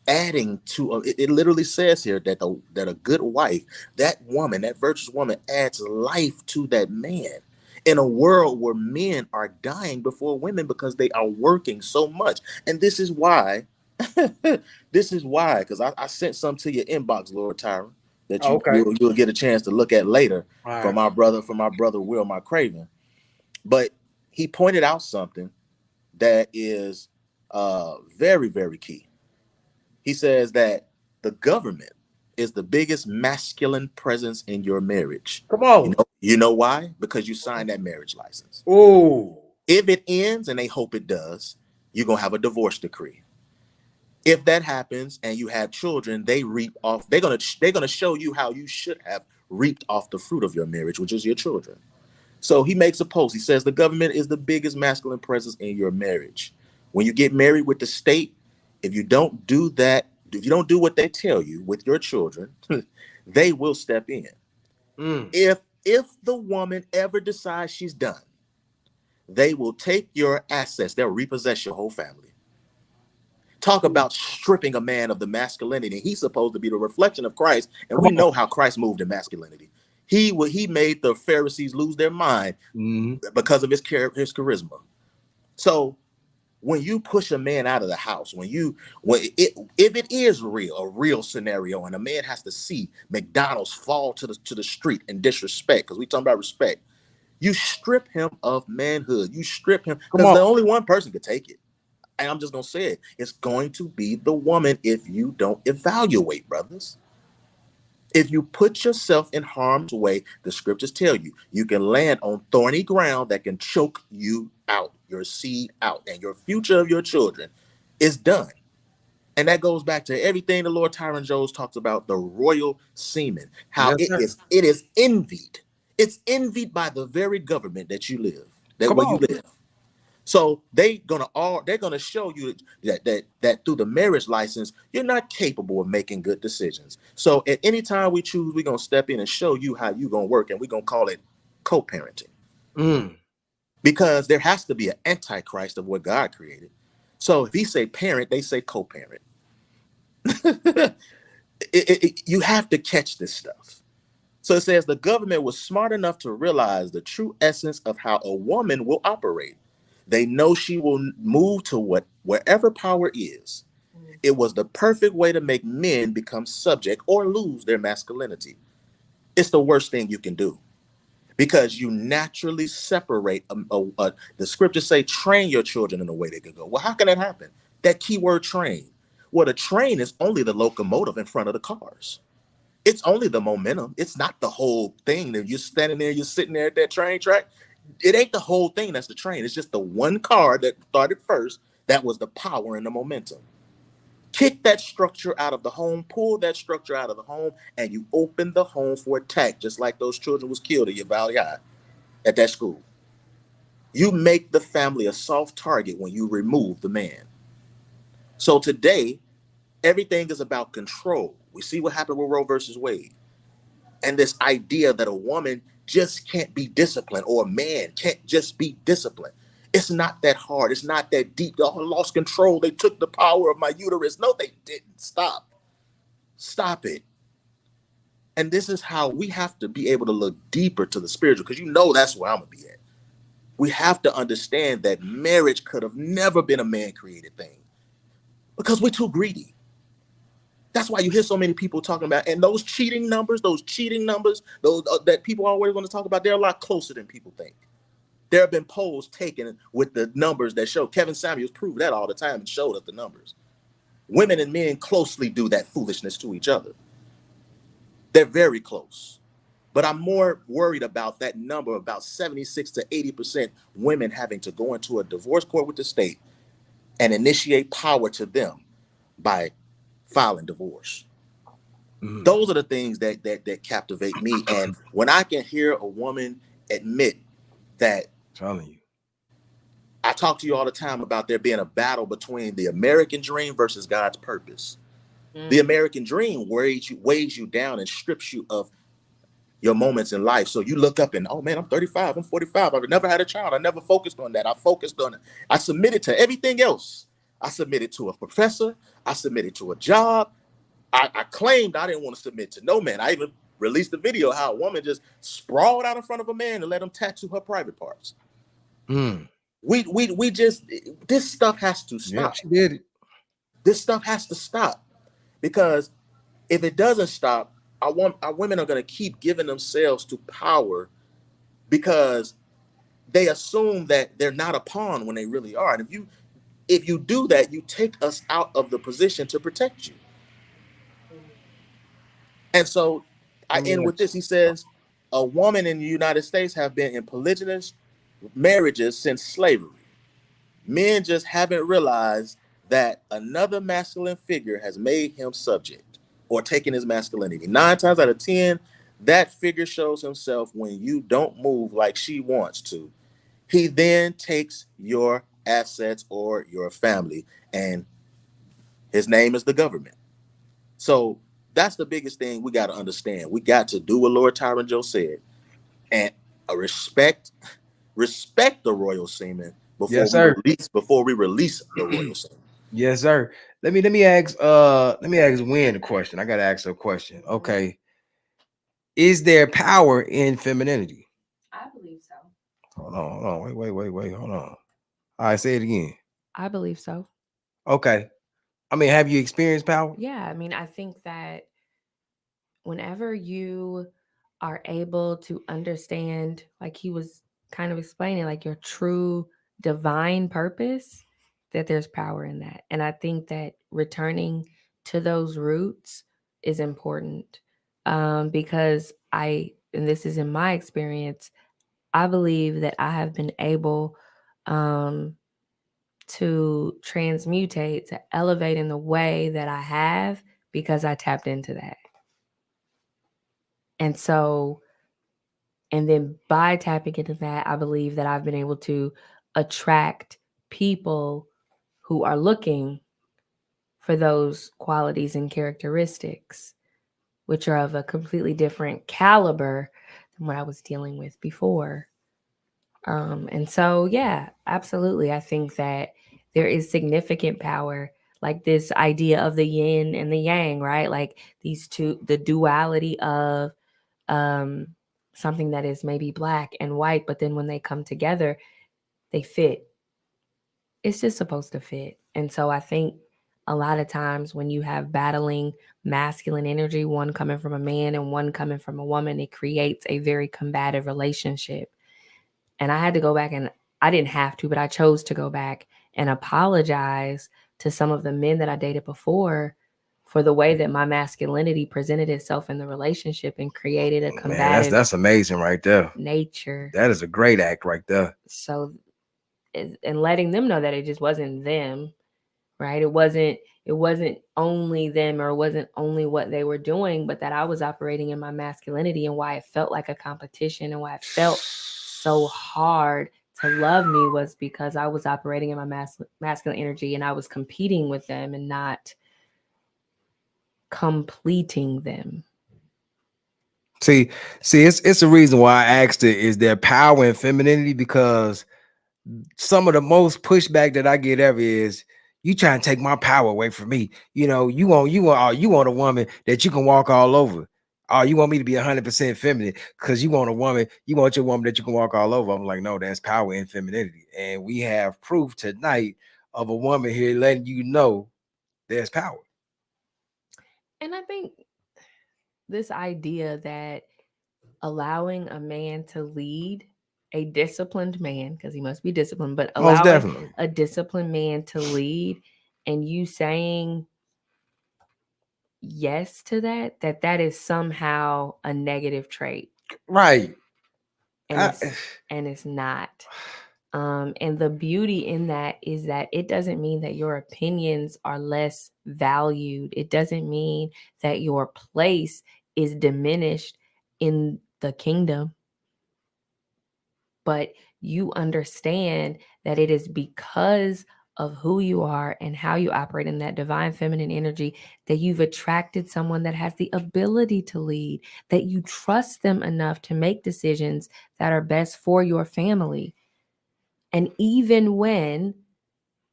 adding to it literally says here that a good wife, that woman, that virtuous woman, adds life to that man, in a world where men are dying before women because they are working so much. And this is why because I sent some to your inbox, Lord Tyron, that you'll get a chance to look at later, right, from my brother Will, my Craven. But he pointed out something that is very, very key. He says that the government is the biggest masculine presence in your marriage. Come on. You know why? Because you signed that marriage license. Oh. If it ends, and they hope it does, you're going to have a divorce decree. If that happens and you have children, they reap off. They're going to show you how you should have reaped off the fruit of your marriage, which is your children. So he makes a post. He says the government is the biggest masculine presence in your marriage. When you get married with the state, if you don't do that, if you don't do what they tell you with your children, they will step in. If the woman ever decides she's done, they will take your assets. They'll repossess your whole family. Talk about stripping a man of the masculinity. He's supposed to be the reflection of Christ, and we know how Christ moved in masculinity. He made the Pharisees lose their mind because of his charisma. So when you push a man out of the house, if it is a real scenario, and a man has to see McDonald's fall to the street in disrespect, because we talking about respect, you strip him of manhood. You strip him, because the only one person could take it. And I'm just gonna say it. It's going to be the woman if you don't evaluate, brothers. If you put yourself in harm's way, the scriptures tell you, you can land on thorny ground that can choke you out, your seed out, and your future of your children is done. And that goes back to everything the Lord Tyron Jones talks about, the royal semen, how it is envied. It's envied by the very government that you live, where you live. So they're gonna show you that through the marriage license, you're not capable of making good decisions. So at any time we choose, we're gonna step in and show you how you're gonna work, and we're gonna call it co-parenting. Because there has to be an antichrist of what God created. So if he say parent, they say co-parent. You have to catch this stuff. So it says the government was smart enough to realize the true essence of how a woman will operate. They know she will move to wherever power is. It was the perfect way to make men become subject or lose their masculinity. It's the worst thing you can do, because you naturally separate. The scriptures say, train your children in the way they can go. Well, how can that happen? That key word train. Well, the train is only the locomotive in front of the cars. It's only the momentum. It's not the whole thing that you're standing there, you're sitting there at that train track. It ain't the whole thing that's the train. It's just the one car that started first. That was the power and the momentum. Kick that structure out of the home, pull that structure out of the home, and you open the home for attack, just like those children was killed at Uvalde High at that school. You make the family a soft target when you remove the man. So today, everything is about control. We see what happened with Roe versus Wade. And this idea that a woman just can't be disciplined, or a man can't just be disciplined. It's not that hard. It's not that deep. They all lost control. They took the power of my uterus. No, they didn't. Stop it. And this is how we have to be able to look deeper to the spiritual, because that's where I'm going to be at. We have to understand that marriage could have never been a man-created thing, because we're too greedy. That's why you hear so many people talking about, and those cheating numbers, those that people always want to talk about, they're a lot closer than people think. There have been polls taken with the numbers that show. Kevin Samuels proved that all the time and showed us the numbers. Women and men closely do that foolishness to each other. They're very close. But I'm more worried about that number, about 76 to 80% women having to go into a divorce court with the state and initiate power to them by filing divorce. Those are the things that captivate me. And when I can hear a woman admit that, telling you, I talk to you all the time about there being a battle between the American dream versus God's purpose. The American dream weighs you down and strips you of your moments in life. So you look up and, oh man, I'm 35, I'm 45. I've never had a child. I never focused on that. I focused on it. I submitted to everything else. I submitted to a professor. I submitted to a job. I claimed I didn't want to submit to no man. I even released a video how a woman just sprawled out in front of a man and let him tattoo her private parts. We just, this stuff has to stop. Yeah, she did it. This stuff has to stop, because if it doesn't stop, our women are going to keep giving themselves to power, because they assume that they're not a pawn when they really are. And if you do that, you take us out of the position to protect you. And so I end with this. He says, a woman in the United States have been in polygynous marriages since slavery. Men just haven't realized that another masculine figure has made him subject or taken his masculinity. 9 times out of 10, that figure shows himself when you don't move like she wants to. He then takes your assets or your family, and his name is the government. So that's the biggest thing we got to understand. We got to do what Lord Tyron Joe said, and respect the royal semen before we release the royal semen. Yes, sir. Let me ask Wynn a question. I gotta ask her a question. Okay. Is there power in femininity? I believe so. Hold on. Wait. Hold on. All right, say it again. I believe so. Okay. I mean, have you experienced power? Yeah, I mean, I think that whenever you are able to understand, like he was kind of explaining, like your true divine purpose, that there's power in that. And I think that returning to those roots is important, because and this is in my experience, I believe that I have been able to transmutate, to elevate in the way that I have because I tapped into that. And so, and then by tapping into that, I believe that I've been able to attract people who are looking for those qualities and characteristics, which are of a completely different caliber than what I was dealing with before. And so, yeah, absolutely. I think that there is significant power, like this idea of the yin and the yang, right? Like these two, the duality of something that is maybe black and white, but then when they come together, they fit. It's just supposed to fit. And so I think a lot of times when you have battling masculine energy, one coming from a man and one coming from a woman, it creates a very combative relationship. And I had to go back, and I didn't have to, but I chose to go back and apologize to some of the men that I dated before for the way that my masculinity presented itself in the relationship and created a Man, combative that's amazing right there. nature. That is a great act right there. So, and letting them know that it just wasn't them, right? It wasn't only them, or it wasn't only what they were doing, but that I was operating in my masculinity, and why it felt like a competition and why it felt so hard to love me was because I was operating in my masculine energy, and I was competing with them and not completing them. See, it's a reason why I asked it. Is there power in femininity? Because some of the most pushback that I get ever is, you trying to take my power away from me. You know, you want a woman that you can walk all over. Oh, you want me to be 100% feminine because you want your woman that you can walk all over. I'm like, no, that's power in femininity. And we have proof tonight of a woman here letting you know there's power. And I think this idea that allowing a man to lead, a disciplined man, because he must be disciplined, but Most allowing definitely. a disciplined man to lead, and you saying yes to that is somehow a negative trait. Right. And it's not. And the beauty in that is that it doesn't mean that your opinions are less valued. It doesn't mean that your place is diminished in the kingdom. But you understand that it is because of who you are and how you operate in that divine feminine energy that you've attracted someone that has the ability to lead, that you trust them enough to make decisions that are best for your family. And even when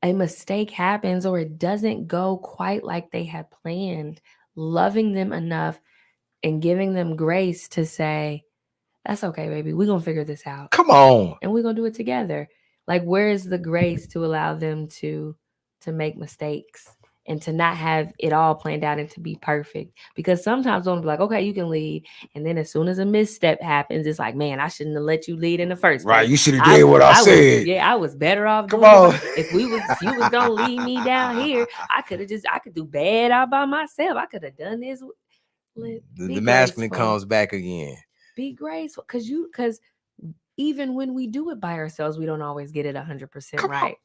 a mistake happens or it doesn't go quite like they had planned, loving them enough and giving them grace to say, that's okay, baby. We're going to figure this out. Come on. And we're going to do it together. Like, where is the grace to allow them to make mistakes and to not have it all planned out and to be perfect? Because sometimes I'm like, okay, you can lead. And then as soon as a misstep happens, it's like, man, I shouldn't have let you lead in the first place. Right. You should have did what I said. I was better off Come doing on. if you was going to lead me down here, I could do bad all by myself. I could have done this. The masculine comes back again. Be graceful, because even when we do it by ourselves, we don't always get it 100% right.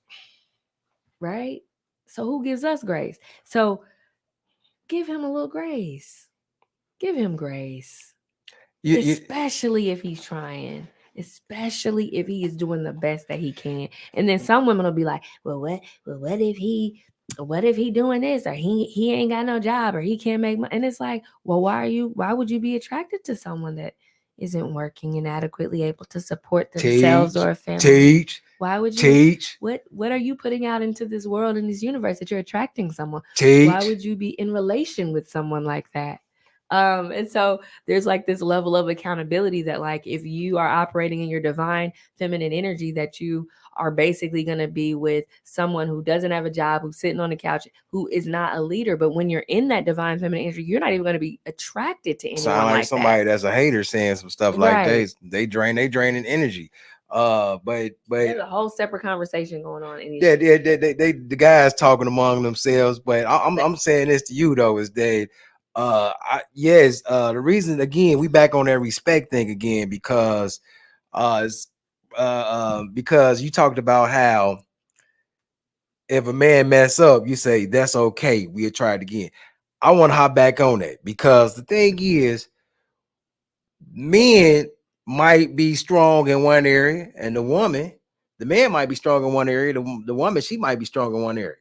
Right? So who gives us grace? So give him a little grace. Give him grace. Especially if he's trying. Especially if he is doing the best that he can. And then some women will be like, well, what if he doing this, or he ain't got no job, or he can't make money? And it's like, well, why would you be attracted to someone that isn't working and adequately able to support themselves or a family. Teach. Why would you? Teach. What are you putting out into this world, in this universe, that you're attracting someone? Teach. Why would you be in relation with someone like that? And so there's like this level of accountability that, like, if you are operating in your divine feminine energy, that you are basically going to be with someone who doesn't have a job, who's sitting on the couch, who is not a leader. But when you're in that divine feminine energy, you're not even going to be attracted to anyone Sound like somebody that. that's a hater saying some stuff like Right. they draining energy. But There's a whole separate conversation going on. In yeah, the guys talking among themselves. But I'm saying this to you though, is that the reason, again, we back on that respect thing again, because because you talked about how if a man mess up, you say that's okay, we'll try it again. I want to hop back on that, because the thing is, men might be strong in one area, and the man might be strong in one area, the woman, she might be strong in one area.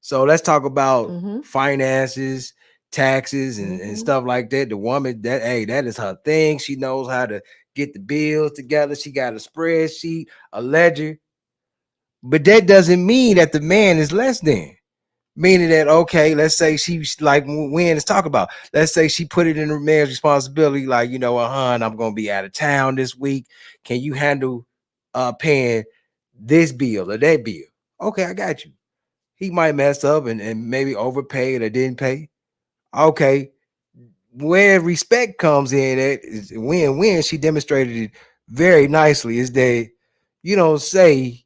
So let's talk about finances, taxes, and stuff like that. The woman, that is her thing. She knows how to get the bills together. She got a spreadsheet, a ledger. But that doesn't mean that the man is less than. Meaning that, okay, let's say she's like, when it's talk about, let's say she put it in the man's responsibility, like, hon, I'm gonna be out of town this week. Can you handle paying this bill or that bill? Okay, I got you. He might mess up and maybe overpaid or didn't pay. Okay, where respect comes in at is when she demonstrated it very nicely, is that you don't say,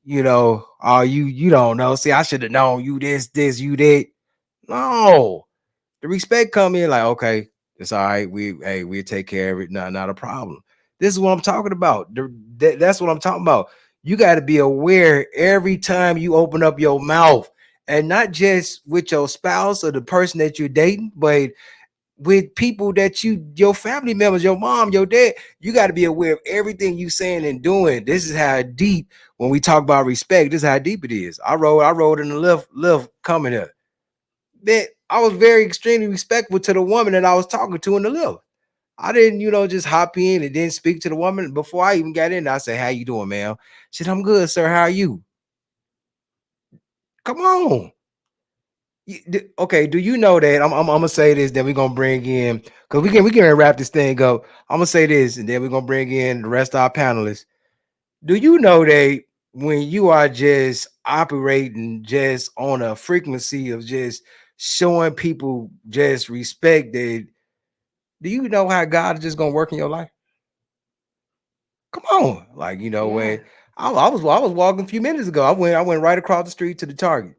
oh, you don't know. See, I should have known you this, you that. No, the respect come in like, okay, it's all right. We'll take care of it. Not a problem. This is what I'm talking about. That's what I'm talking about. You got to be aware every time you open up your mouth, and not just with your spouse or the person that you're dating, but with people that your family members, your mom, your dad. You got to be aware of everything you saying and doing. This is how deep, when we talk about respect, this is how deep it is. I rode in the lift coming up. That I was very extremely respectful to the woman that I was talking to in the lift. I didn't, just hop in and then speak to the woman before I even got in. I said, "How you doing, ma'am?" She said, "I'm good, sir. How are you?" Come on. Okay, do you know that I'm gonna say this, then we're gonna bring in, because we can wrap this thing up. I'm gonna say this, and then we're gonna bring in the rest of our panelists. Do you know that when you are just operating just on a frequency of just showing people just respect, that do you know how God is just gonna work in your life? Come on, like, when I was walking a few minutes ago, I went right across the street to the Target.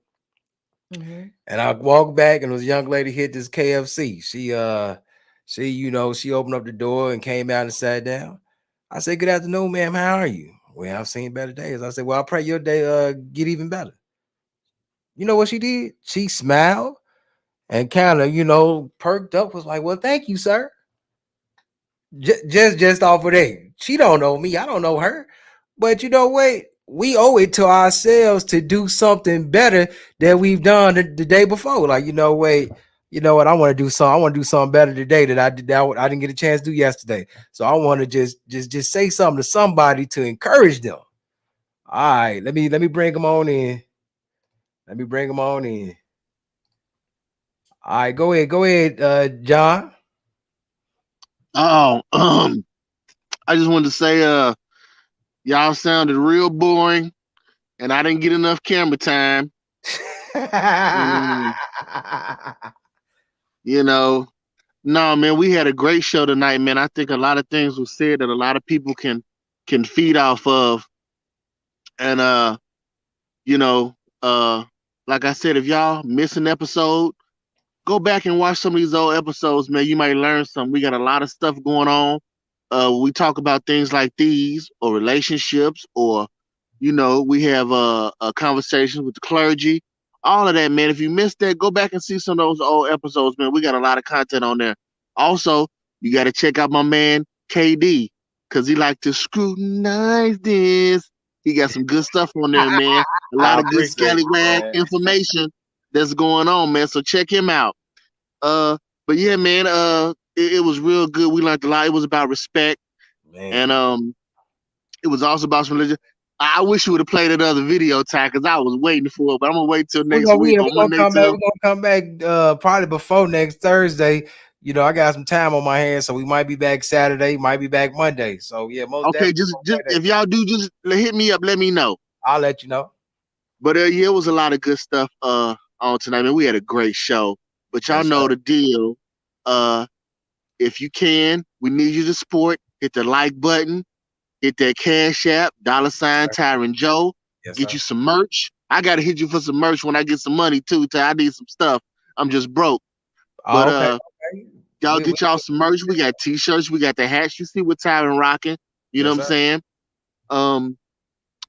And I walked back, and there was a young lady hit this KFC. She opened up the door and came out and sat down. I said, "Good afternoon, ma'am. How are you?" "Well, I've seen better days." I said, "Well, I pray your day get even better." You know what she did? She smiled and kind of, perked up, was like, "Well, thank you, sir." Just off of that. She don't know me. I don't know her. But you know what? We owe it to ourselves to do something better than we've done the day before. Like, you know what? I want to do something. I want to do something better today that I didn't get a chance to do yesterday. So I want to just say something to somebody to encourage them. All right, let me bring them on in. Let me bring them on in. All right, go ahead, John. Oh, I just wanted to say, y'all sounded real boring, and I didn't get enough camera time. No, man, we had a great show tonight, man. I think a lot of things were said that a lot of people can feed off of. And like I said, if y'all miss an episode, go back and watch some of these old episodes, man. You might learn something. We got a lot of stuff going on. We talk about things like these, or relationships, or we have a conversation with the clergy. All of that, man. If you missed that, go back and see some of those old episodes, man. We got a lot of content on there. Also, you got to check out my man KD, because he like to scrutinize this. He got some good stuff on there, man. A lot of good scallywag information that's going on, man. So check him out. But yeah, man, it was real good. We learned a lot. It was about respect. Man. And it was also about some religion. I wish you would have played another video, Ty, because I was waiting for it, but I'm gonna wait till next week on Monday. We're gonna come back probably before next Thursday. You know, I got some time on my hands, so we might be back Saturday, might be back Monday. So yeah, most Okay, definitely. just if y'all do, just hit me up, let me know. I'll let you know. But yeah, it was a lot of good stuff on tonight. Man, we had a great show. But y'all know the deal. If you can, we need you to support. Hit the like button. Hit that Cash App, $, Tyron Joe. Get you some merch. I gotta hit you for some merch when I get some money too, Ty. I need some stuff. I'm just broke. But y'all get y'all some merch. We got t-shirts, we got the hats. You see what Tyron rocking. You know what I'm saying?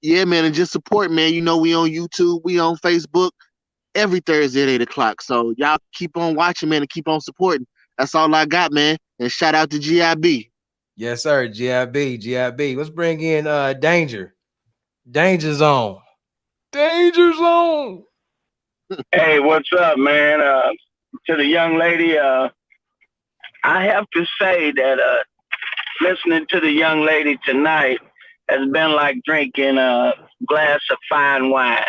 Yeah, man, and just support, man. You know, we on YouTube, we on Facebook every Thursday at 8 o'clock. So y'all keep on watching, man, and keep on supporting. That's all I got, man. And shout out to GIB. Yes, sir. GIB. Let's bring in Danger. Danger Zone. Danger Zone. Hey, what's up, man? To the young lady, I have to say that listening to the young lady tonight has been like drinking a glass of fine wine.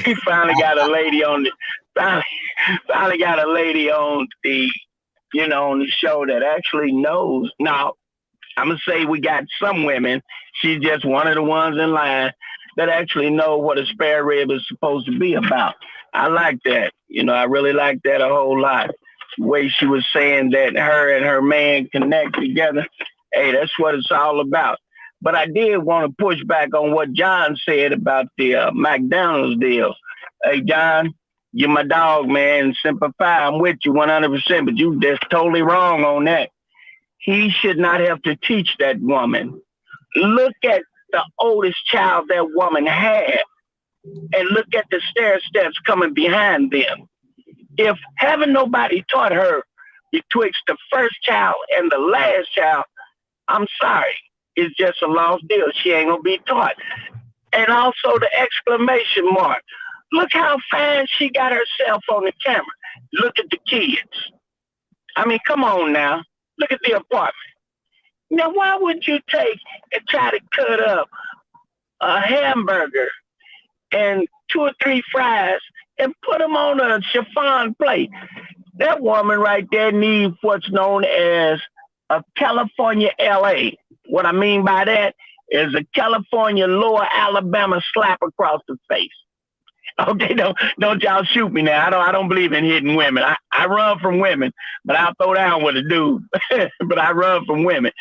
He finally got a lady on the finally got a lady on the on the show that actually knows. Now, I'm gonna say we got some women. She's just one of the ones in line that actually know what a spare rib is supposed to be about. I like that. I really like that a whole lot. The way she was saying that her and her man connect together. Hey, that's what it's all about. But I did want to push back on what John said about the McDonald's deal. Hey, John, you're my dog, man. Semper Fi, I'm with you 100%, but you just totally wrong on that. He should not have to teach that woman. Look at the oldest child that woman had and look at the stair steps coming behind them. If having nobody taught her betwixt the first child and the last child, I'm sorry, it's just a lost deal. She ain't gonna be taught. And also the exclamation mark. Look how fine she got herself on the camera. Look at the kids. I mean, come on now. Look at the apartment. Now, why would you take and try to cut up a hamburger and 2 or 3 fries and put them on a chiffon plate? That woman right there needs what's known as a California LA. What I mean by that is a California Lower Alabama slap across the face. Okay, don't y'all shoot me now. I don't believe in hitting women. I run from women, but I'll throw down with a dude. But I run from women.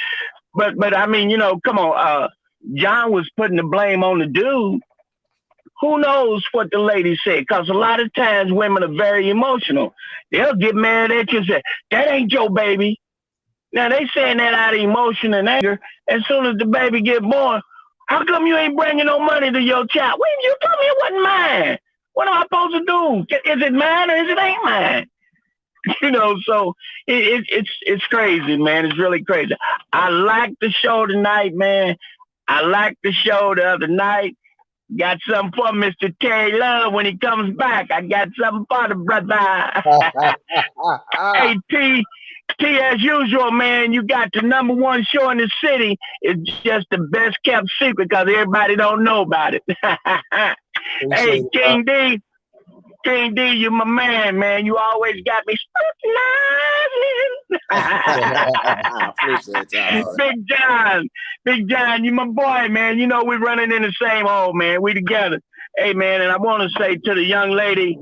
But I mean, come on. John was putting the blame on the dude. Who knows what the lady said? Because a lot of times women are very emotional. They'll get mad at you and say, that ain't your baby. Now they saying that out of emotion and anger. As soon as the baby get born, how come you ain't bringing no money to your child? Well, you told me it wasn't mine. What am I supposed to do? Is it mine or is it ain't mine? So it's crazy, man. It's really crazy. I like the show tonight, man. I like the show the other night. Got something for Mr. Terry Love when he comes back. I got something for the brother. Hey, T, as usual, man, you got the #1 show in the city. It's just the best kept secret because everybody don't know about it. Hey, King D, you my man. You always got me scrutinizing. Big John, you my boy, man. We're running in the same hole, man. We together. Hey, man, and I want to say to the young lady,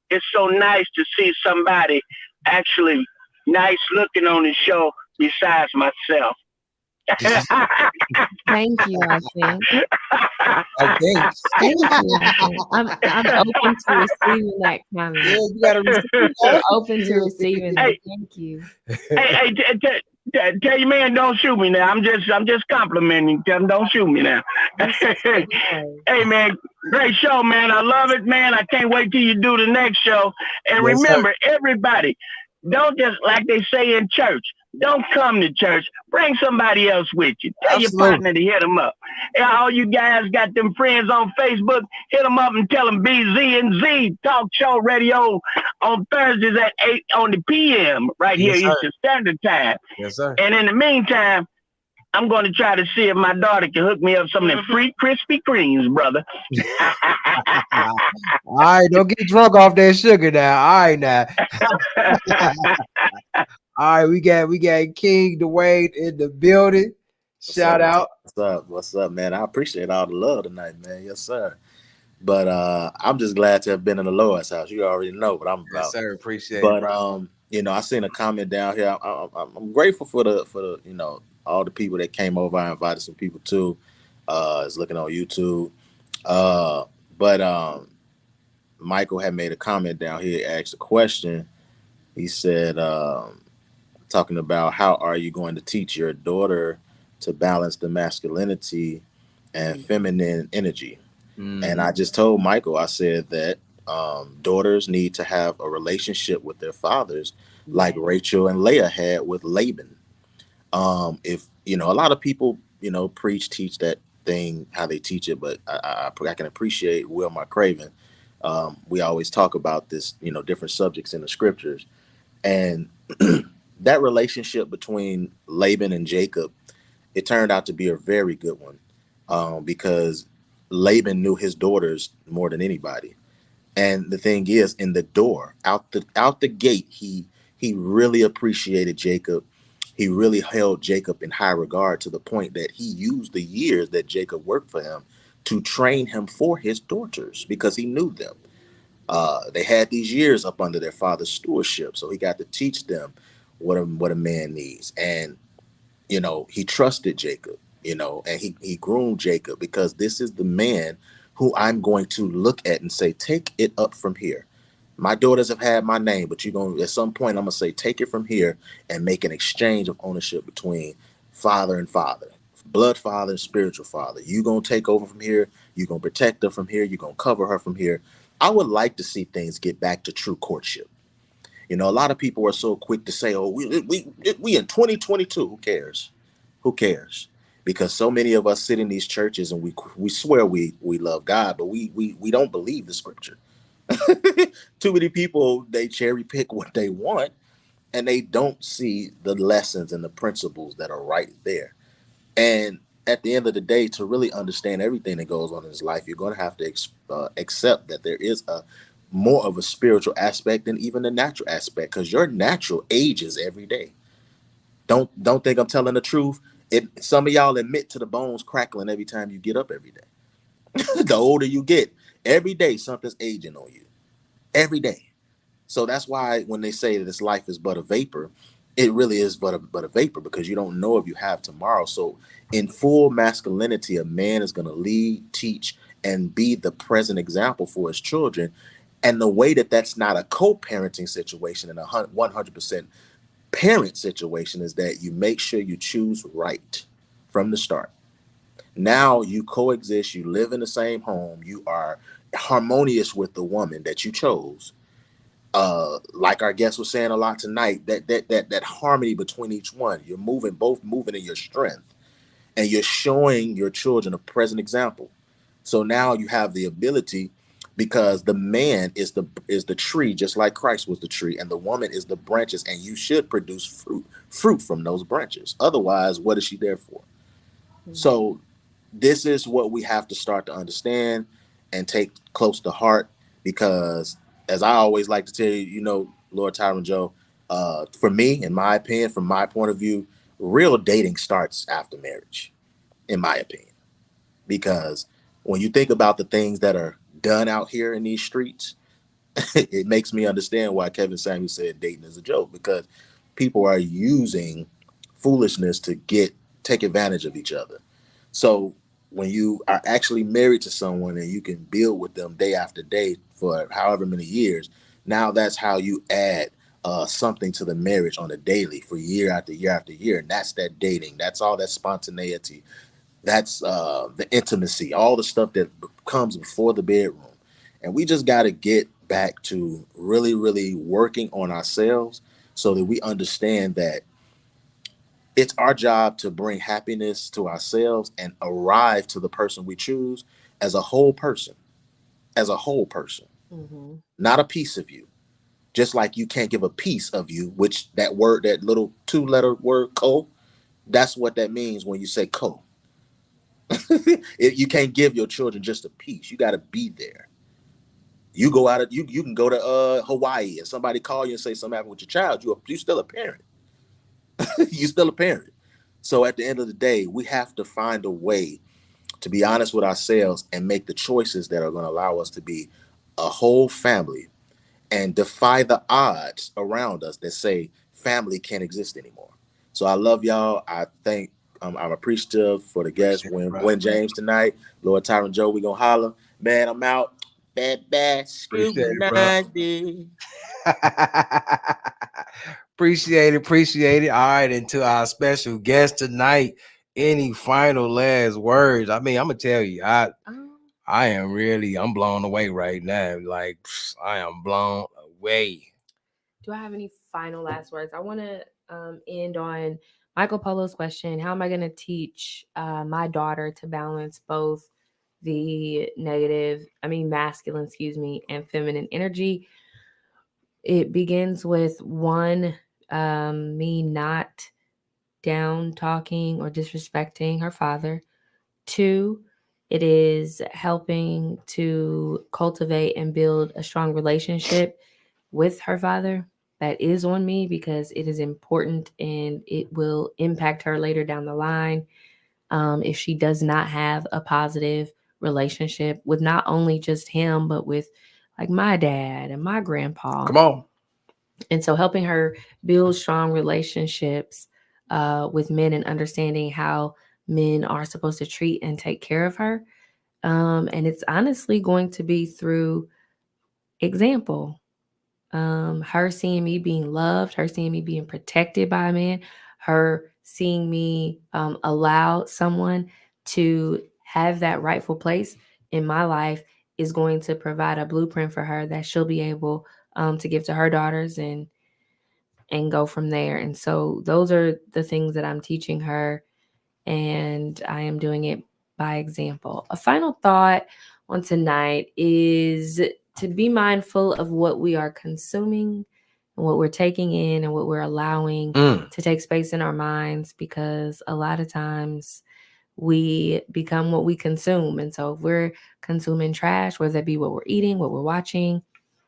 it's so nice to see somebody actually nice looking on the show besides myself. Thank you, I think. I think. Thank you. I'm open to receiving that comment. Yeah, you gotta receive I'm open to receiving that. Thank you. Hey, tell your man, don't shoot me now. I'm just complimenting. Tell him don't shoot me now. Hey, man, great show, man. I love it, man. I can't wait till you do the next show. And remember, everybody, don't just, like they say in church, don't come to church. Bring somebody else with you. Tell your partner to hit them up. And all you guys got them friends on Facebook, hit them up and tell them BZ and Z Talk Show Radio on Thursdays at 8 on the PM right here, Eastern Standard Time. Yes, sir. And in the meantime, I'm going to try to see if my daughter can hook me up some of them free Krispy Kremes, brother. All right, don't get drunk off that sugar now. All right, now. All right, we got King Dwayne in the building. Shout out. What's up, man? I appreciate all the love tonight, man. Yes, sir. But I'm just glad to have been in the Lord's house. You already know what I'm about. Yes, sir. Appreciate But it. you know, I seen a comment down here. I'm grateful for the you know, all the people that came over. I invited some people too. Is looking on YouTube. But Michael had made a comment down here, asked a question. He said, talking about how are you going to teach your daughter to balance the masculinity and feminine energy? And I just told Michael, I said that daughters need to have a relationship with their fathers like Rachel and Leah had with Laban. If you know, a lot of people, you know, teach that thing how they teach it, but I can appreciate Wilmot Craven. We always talk about this, you know, different subjects in the scriptures, and that relationship between Laban and Jacob, it turned out to be a very good one, because Laban knew his daughters more than anybody. And the thing is, in the door, out the gate, he really appreciated Jacob. He really held Jacob in high regard to the point that he used the years that Jacob worked for him to train him for his daughters because he knew them. They had these years up under their father's stewardship, so he got to teach them what a man needs. And you know, he trusted Jacob, you know, and he groomed Jacob because this is the man who I'm going to look at and say, take it up from here. My daughters have had my name, but you're going to, at some point, I'm going to say, take it from here and make an exchange of ownership between father and father, blood father and spiritual father. You're going to take over from here. You're going to protect her from here. You're going to cover her from here. I would like to see things get back to true courtship. You know, a lot of people are so quick to say, oh, we in 2022. Who cares? Who cares? Because so many of us sit in these churches and we swear we love God, but we don't believe the scripture. Too many people, they cherry pick what they want and they don't see the lessons and the principles that are right there. And at the end of the day, to really understand everything that goes on in his life, you're going to have to accept that there is a more of a spiritual aspect than even the natural aspect, because your natural ages every day. Don't think I'm telling the truth. Some of y'all admit to the bones crackling every time you get up every day. The older you get, every day something's aging on you. Every day. So that's why when they say that this life is but a vapor, it really is but a vapor, because you don't know if you have tomorrow. So in full masculinity, a man is going to lead, teach, and be the present example for his children. And the way that that's not a co-parenting situation and a 100% parent situation is that you make sure you choose right from the start. Now you coexist, you live in the same home, you are harmonious with the woman that you chose. Like our guest was saying a lot tonight, that harmony between each one. You're both moving in your strength, and you're showing your children a present example. So now you have the ability, because the man is the tree, just like Christ was the tree, and the woman is the branches, and you should produce fruit from those branches. Otherwise, what is she there for? So this is what we have to start to understand and take close to heart, because as I always like to tell you, you know, Lord Tyron Joe, for me, in my opinion, from my point of view, real dating starts after marriage, in my opinion, because when you think about the things that are done out here in these streets, it makes me understand why Kevin Samuels said dating is a joke, because people are using foolishness to take advantage of each other. So when you are actually married to someone and you can build with them day after day for however many years, now that's how you add something to the marriage on a daily for year after year after year. And that's that dating. That's all that spontaneity. That's the intimacy, all the stuff that comes before the bedroom. And we just got to get back to really, really working on ourselves so that we understand that it's our job to bring happiness to ourselves and arrive to the person we choose as a whole person, not a piece of you. Just like you can't give a piece of you, which that little 2-letter word, co, That's what that means when you say co. You can't give your children just a piece. You got to be there. You go out of you can go to Hawaii and somebody call you and say something happened with your child. You still a parent. You still a parent. So at the end of the day, we have to find a way to be honest with ourselves and make the choices that are going to allow us to be a whole family and defy the odds around us that say family can't exist anymore. So I love y'all. I think I'm appreciative for the guest, Win James tonight. Lord Tyron Joe, we gonna holler. Man, I'm out. Bad, scrutinize me. Appreciate it. All right, and to our special guest tonight, any final last words? I mean, I'm gonna tell you, I'm blown away right now. Like, I am blown away. Do I have any final last words? I want to end on Michael Polo's question. How am I going to teach my daughter to balance both the masculine, and feminine energy? It begins with one, me not down talking or disrespecting her father. 2, it is helping to cultivate and build a strong relationship with her father. That is on me because it is important and it will impact her later down the line. If she does not have a positive relationship with not only just him, but with like my dad and my grandpa. Come on. And so helping her build strong relationships with men and understanding how men are supposed to treat and take care of her. And it's honestly going to be through example. Her seeing me being loved, her seeing me being protected by a man, her seeing me allow someone to have that rightful place in my life is going to provide a blueprint for her that she'll be able to give to her daughters and go from there. And so those are the things that I'm teaching her, and I am doing it by example. A final thought on tonight is to be mindful of what we are consuming and what we're taking in and what we're allowing to take space in our minds, because a lot of times we become what we consume. And so if we're consuming trash, whether it be what we're eating, what we're watching,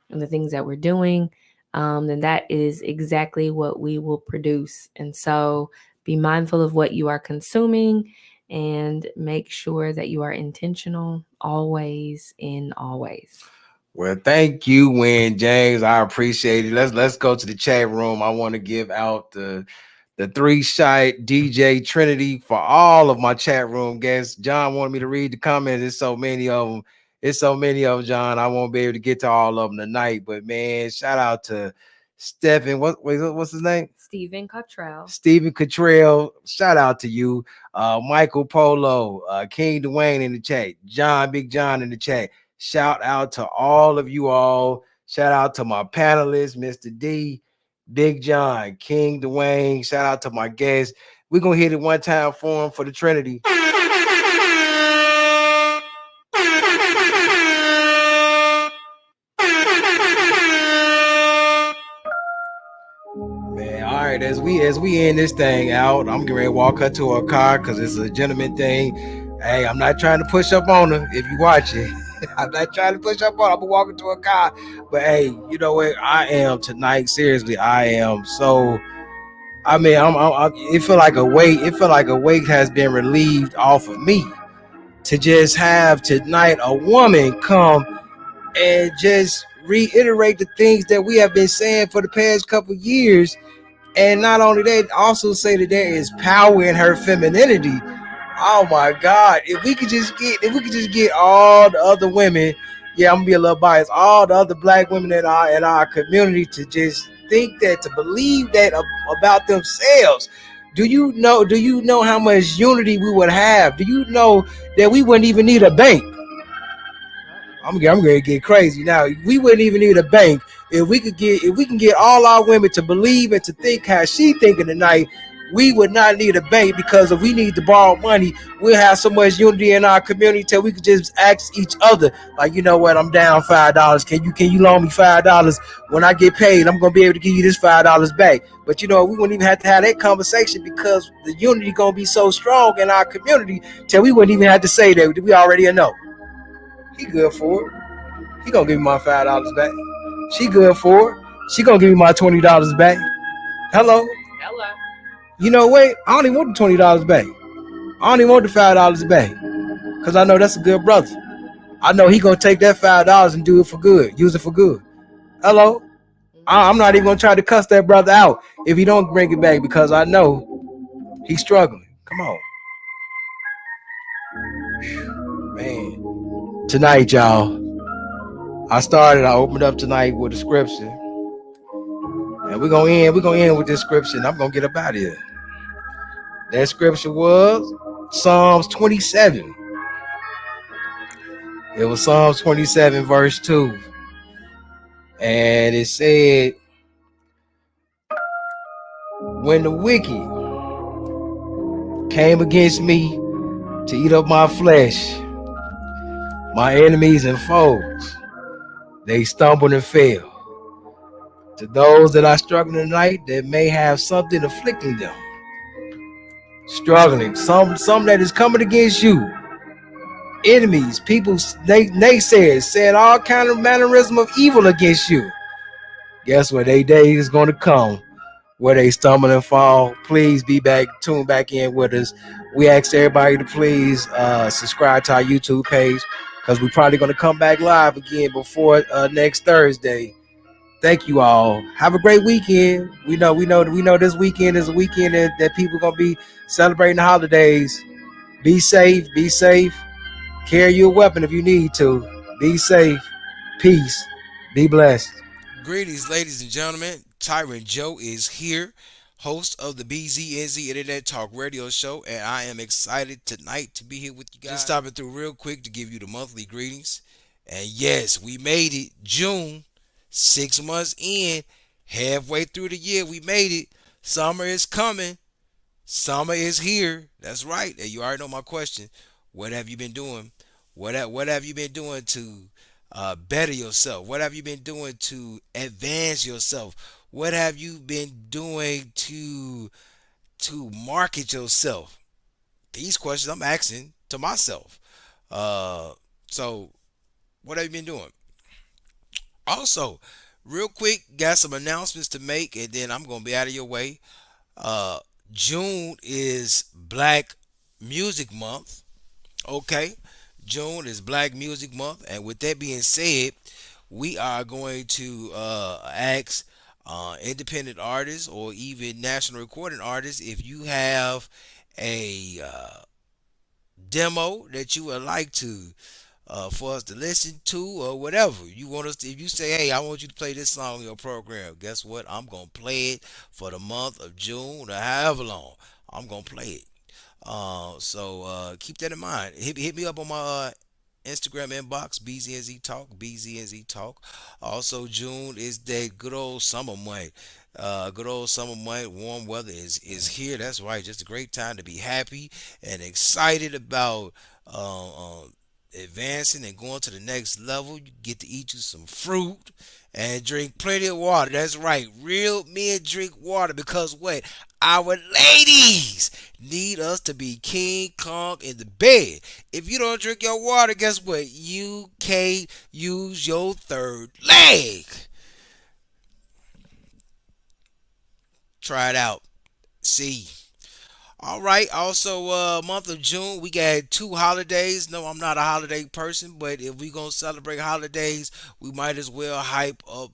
and the things that we're doing, then that is exactly what we will produce. And so be mindful of what you are consuming and make sure that you are intentional always in always. Well, thank you, Win James. I appreciate it. Let's go to the chat room. I want to give out the 3-shot DJ Trinity for all of my chat room guests. John wanted me to read the comments. There's so many of them. John. I won't be able to get to all of them tonight. But man, shout out to Stephen. What's his name? Stephen Cottrell. Shout out to you. Michael Polo, King Dwayne in the chat. Big John in the chat. Shout out to all of you all. Shout out to my panelists, Mr. D, Big John, King Dwayne. Shout out to my guests. We're going to hit it one time for them for the Trinity. Man, all right, as we end this thing out, I'm getting ready to walk her to her car because it's a gentleman thing. Hey, I'm not trying to push up on her if you watch it. I'm not trying to push up on her. I'm walking to a car. But hey, you know what? I am tonight. Seriously, I am so. I mean, it feel like a weight. It feel like a weight has been relieved off of me to just have tonight a woman come and just reiterate the things that we have been saying for the past couple of years, and not only that, also say that there is power in her femininity. Oh my God! If we could just get all the other women, I'm gonna be a little biased, all the other black women in our community to just think that, to believe that about themselves. Do you know how much unity we would have? Do you know that we wouldn't even need a bank? I'm gonna get crazy now. We wouldn't even need a bank if we can get all our women to believe and to think how she thinking tonight. we would not need a bank, because if we need to borrow money, we'll have so much unity in our community till we could just ask each other, like, you know what, I'm down $5. Can you loan me $5? When I get paid, I'm gonna be able to give you this $5 back. But you know, we wouldn't even have to have that conversation, because the unity gonna be so strong in our community till we wouldn't even have to say that. We already know. He good for it. He gonna give me my $5 back. She good for it. She gonna give me my $20 back. Hello. You know what? I don't even want the $20 back. I don't even want the $5 back, because I know that's a good brother. I know he gonna take that $5 and do it for good, use it for good. Hello. I'm not even gonna try to cuss that brother out if he don't bring it back, because I know he's struggling. Come on, man. Tonight, y'all, I opened up tonight with a scripture, and we're gonna end with this scripture, and I'm gonna get up out of here. That scripture was Psalms 27. It was Psalms 27 verse 2. And it said, when the wicked came against me to eat up my flesh, my enemies and foes, they stumbled and fell. To those that are struggling tonight, that may have something afflicting them, struggling, some that is coming against you, enemies, people, naysayers, saying all kind of mannerism of evil against you. Guess what? Their day is going to come where they stumble and fall. Please be tuned back in with us. We ask everybody to please subscribe to our YouTube page, because we're probably going to come back live again before next Thursday. Thank you all. Have a great weekend. We know this weekend is a weekend that people are gonna be celebrating the holidays. Be safe. Carry your weapon if you need to. Be safe. Peace. Be blessed. Greetings, ladies and gentlemen. Tyrant Joe is here, host of the BZNZ Internet Talk Radio Show, and I am excited tonight to be here with you guys. Just stopping through real quick to give you the monthly greetings. And yes, we made it. June. 6 months in, halfway through the year, we made it. Summer is coming. Summer is here. That's right. And you already know my question. What have you been doing? What have you been doing to better yourself? What have you been doing to advance yourself? What have you been doing to market yourself? These questions I'm asking to myself. So what have you been doing? Also, real quick, got some announcements to make, and then I'm going to be out of your way. June is Black Music Month. Okay, June is Black Music Month, and with that being said, we are going to ask independent artists or even national recording artists, if you have a demo that you would like to for us to listen to, or whatever you want us to. If you say, hey, I want you to play this song in your program, guess what? I'm gonna play it for the month of June or however long. I'm gonna play it. So keep that in mind. Hit me up on my Instagram inbox, BZNZ Talk. Also, June is that good old summer month. Warm weather is here. That's right. Just a great time to be happy and excited about advancing and going to the next level. You get to eat you some fruit and drink plenty of water. That's right. Real men drink water, because what? Our ladies need us to be King Kong in the bed. If you don't drink your water, guess what? You can't use your third leg. Try it out. See. All right. Also, month of June, we got 2 holidays. No, I'm not a holiday person, but if we're going to celebrate holidays, we might as well hype up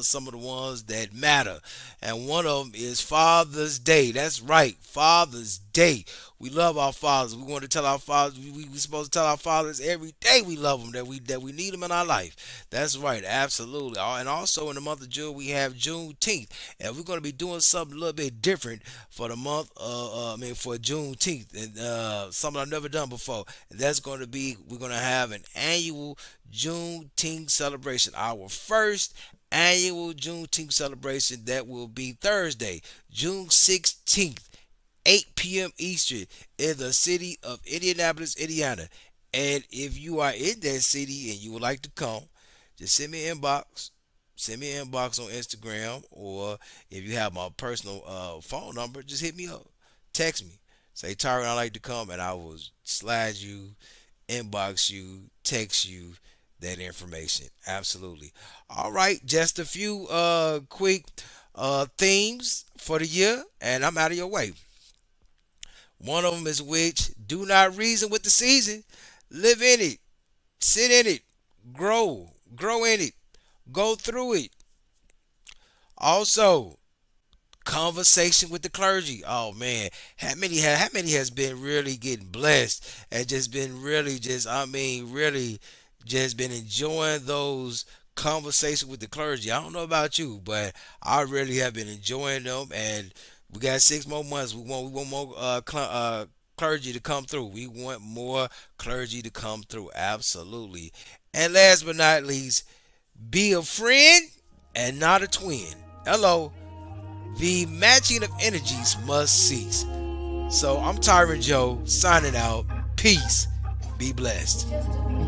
some of the ones that matter. And one of them is Father's Day. That's right, Father's Day. We love our fathers. We want to tell our fathers. We're supposed to tell our fathers every day we love them, that we need them in our life. That's right, absolutely. And also in the month of June, we have Juneteenth, and we're going to be doing something a little bit different for the month. For Juneteenth, and something I've never done before. And that's going to be, we're going to have an annual Juneteenth celebration. Our first annual Juneteenth celebration, that will be Thursday, June 16th 8 p.m. Eastern in the city of Indianapolis, Indiana. And if you are in that city and you would like to come, just send me an inbox. Send me an inbox on Instagram, or if you have my personal phone number, just hit me up. Text me. Say, Tyron, I'd like to come, and I will slide you, inbox you, text you that information. Absolutely. All right, just a few quick themes for the year, and I'm out of your way. One of them is which do not reason with the season. Live in it. Sit in it. Grow in it. Go through it. Also, conversation with the clergy. Oh man, how many has been really getting blessed and just been really just really just been enjoying those conversations with the clergy. I don't know about you, but I really have been enjoying them, and we got 6 more months. We want more clergy to come through. We want more clergy to come through. Absolutely. And last but not least, be a friend and not a twin. Hello. The matching of energies must cease. So I'm Tyron Joe signing out. Peace. Be blessed. Just to be